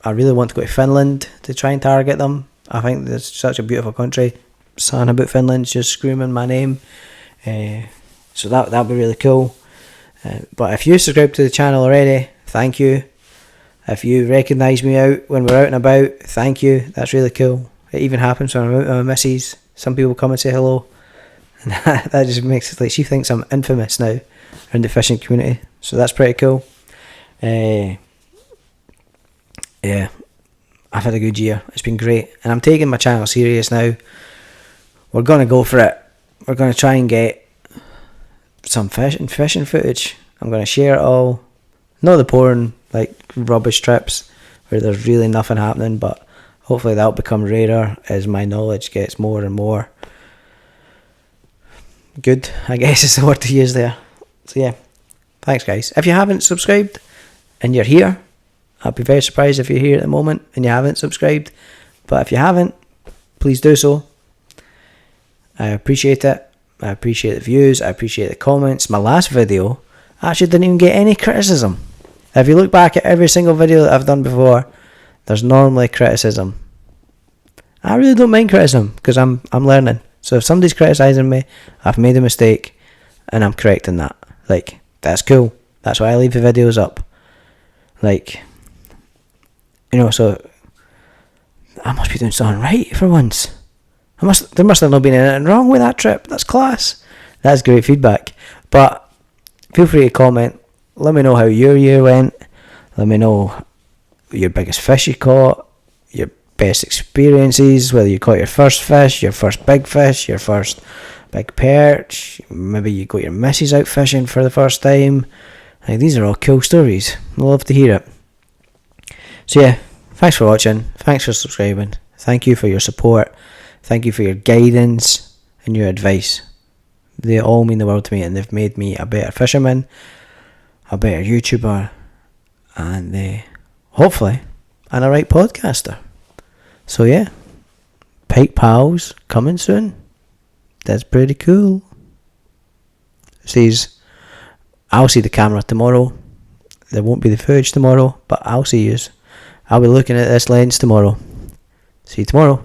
I really want to go to Finland to try and target them. I think it's such a beautiful country. Something about Finland's just screaming my name. So that'd be really cool. But if you subscribe to the channel already, thank you. If you recognise me out when we're out and about, thank you. That's really cool. It even happens when I'm out with my missus. Some people come and say hello. And that just makes it like she thinks I'm infamous now in the fishing community. So that's pretty cool. Yeah, I've had a good year. It's been great. And I'm taking my channel serious now. We're going to go for it. We're going to try and get some fishing footage. I'm going to share it all. Not the boring, like, rubbish trips where there's really nothing happening, but hopefully that'll become rarer as my knowledge gets more and more good, I guess is the word to use there. So yeah, thanks guys. If you haven't subscribed and you're here, I'd be very surprised if you're here at the moment and you haven't subscribed, but if you haven't, please do so. I appreciate it. I appreciate the views. I appreciate the comments. My last video actually didn't even get any criticism. If you look back at every single video that I've done before, there's normally criticism. I really don't mind criticism because I'm learning. So if somebody's criticising me, I've made a mistake and I'm correcting that. Like, that's cool. That's why I leave the videos up. Like, you know, so I must be doing something right for once. There must have not been anything wrong with that trip. That's class. That's great feedback. But feel free to comment. Let me know how your year went. Let me know your biggest fish you caught, your best experiences, whether you caught your first fish, your first big fish, your first big perch. Maybe you got your missus out fishing for the first time. Like, these are all cool stories. I'd love to hear it. So yeah, thanks for watching. Thanks for subscribing. Thank you for your support. Thank you for your guidance and your advice. They all mean the world to me, and they've made me a better fisherman, a better YouTuber, and hopefully an alright podcaster. So yeah, Pike Pals coming soon. That's pretty cool. Says, I'll see the camera tomorrow. There won't be the footage tomorrow, but I'll see yous. I'll be looking at this lens tomorrow. See you tomorrow.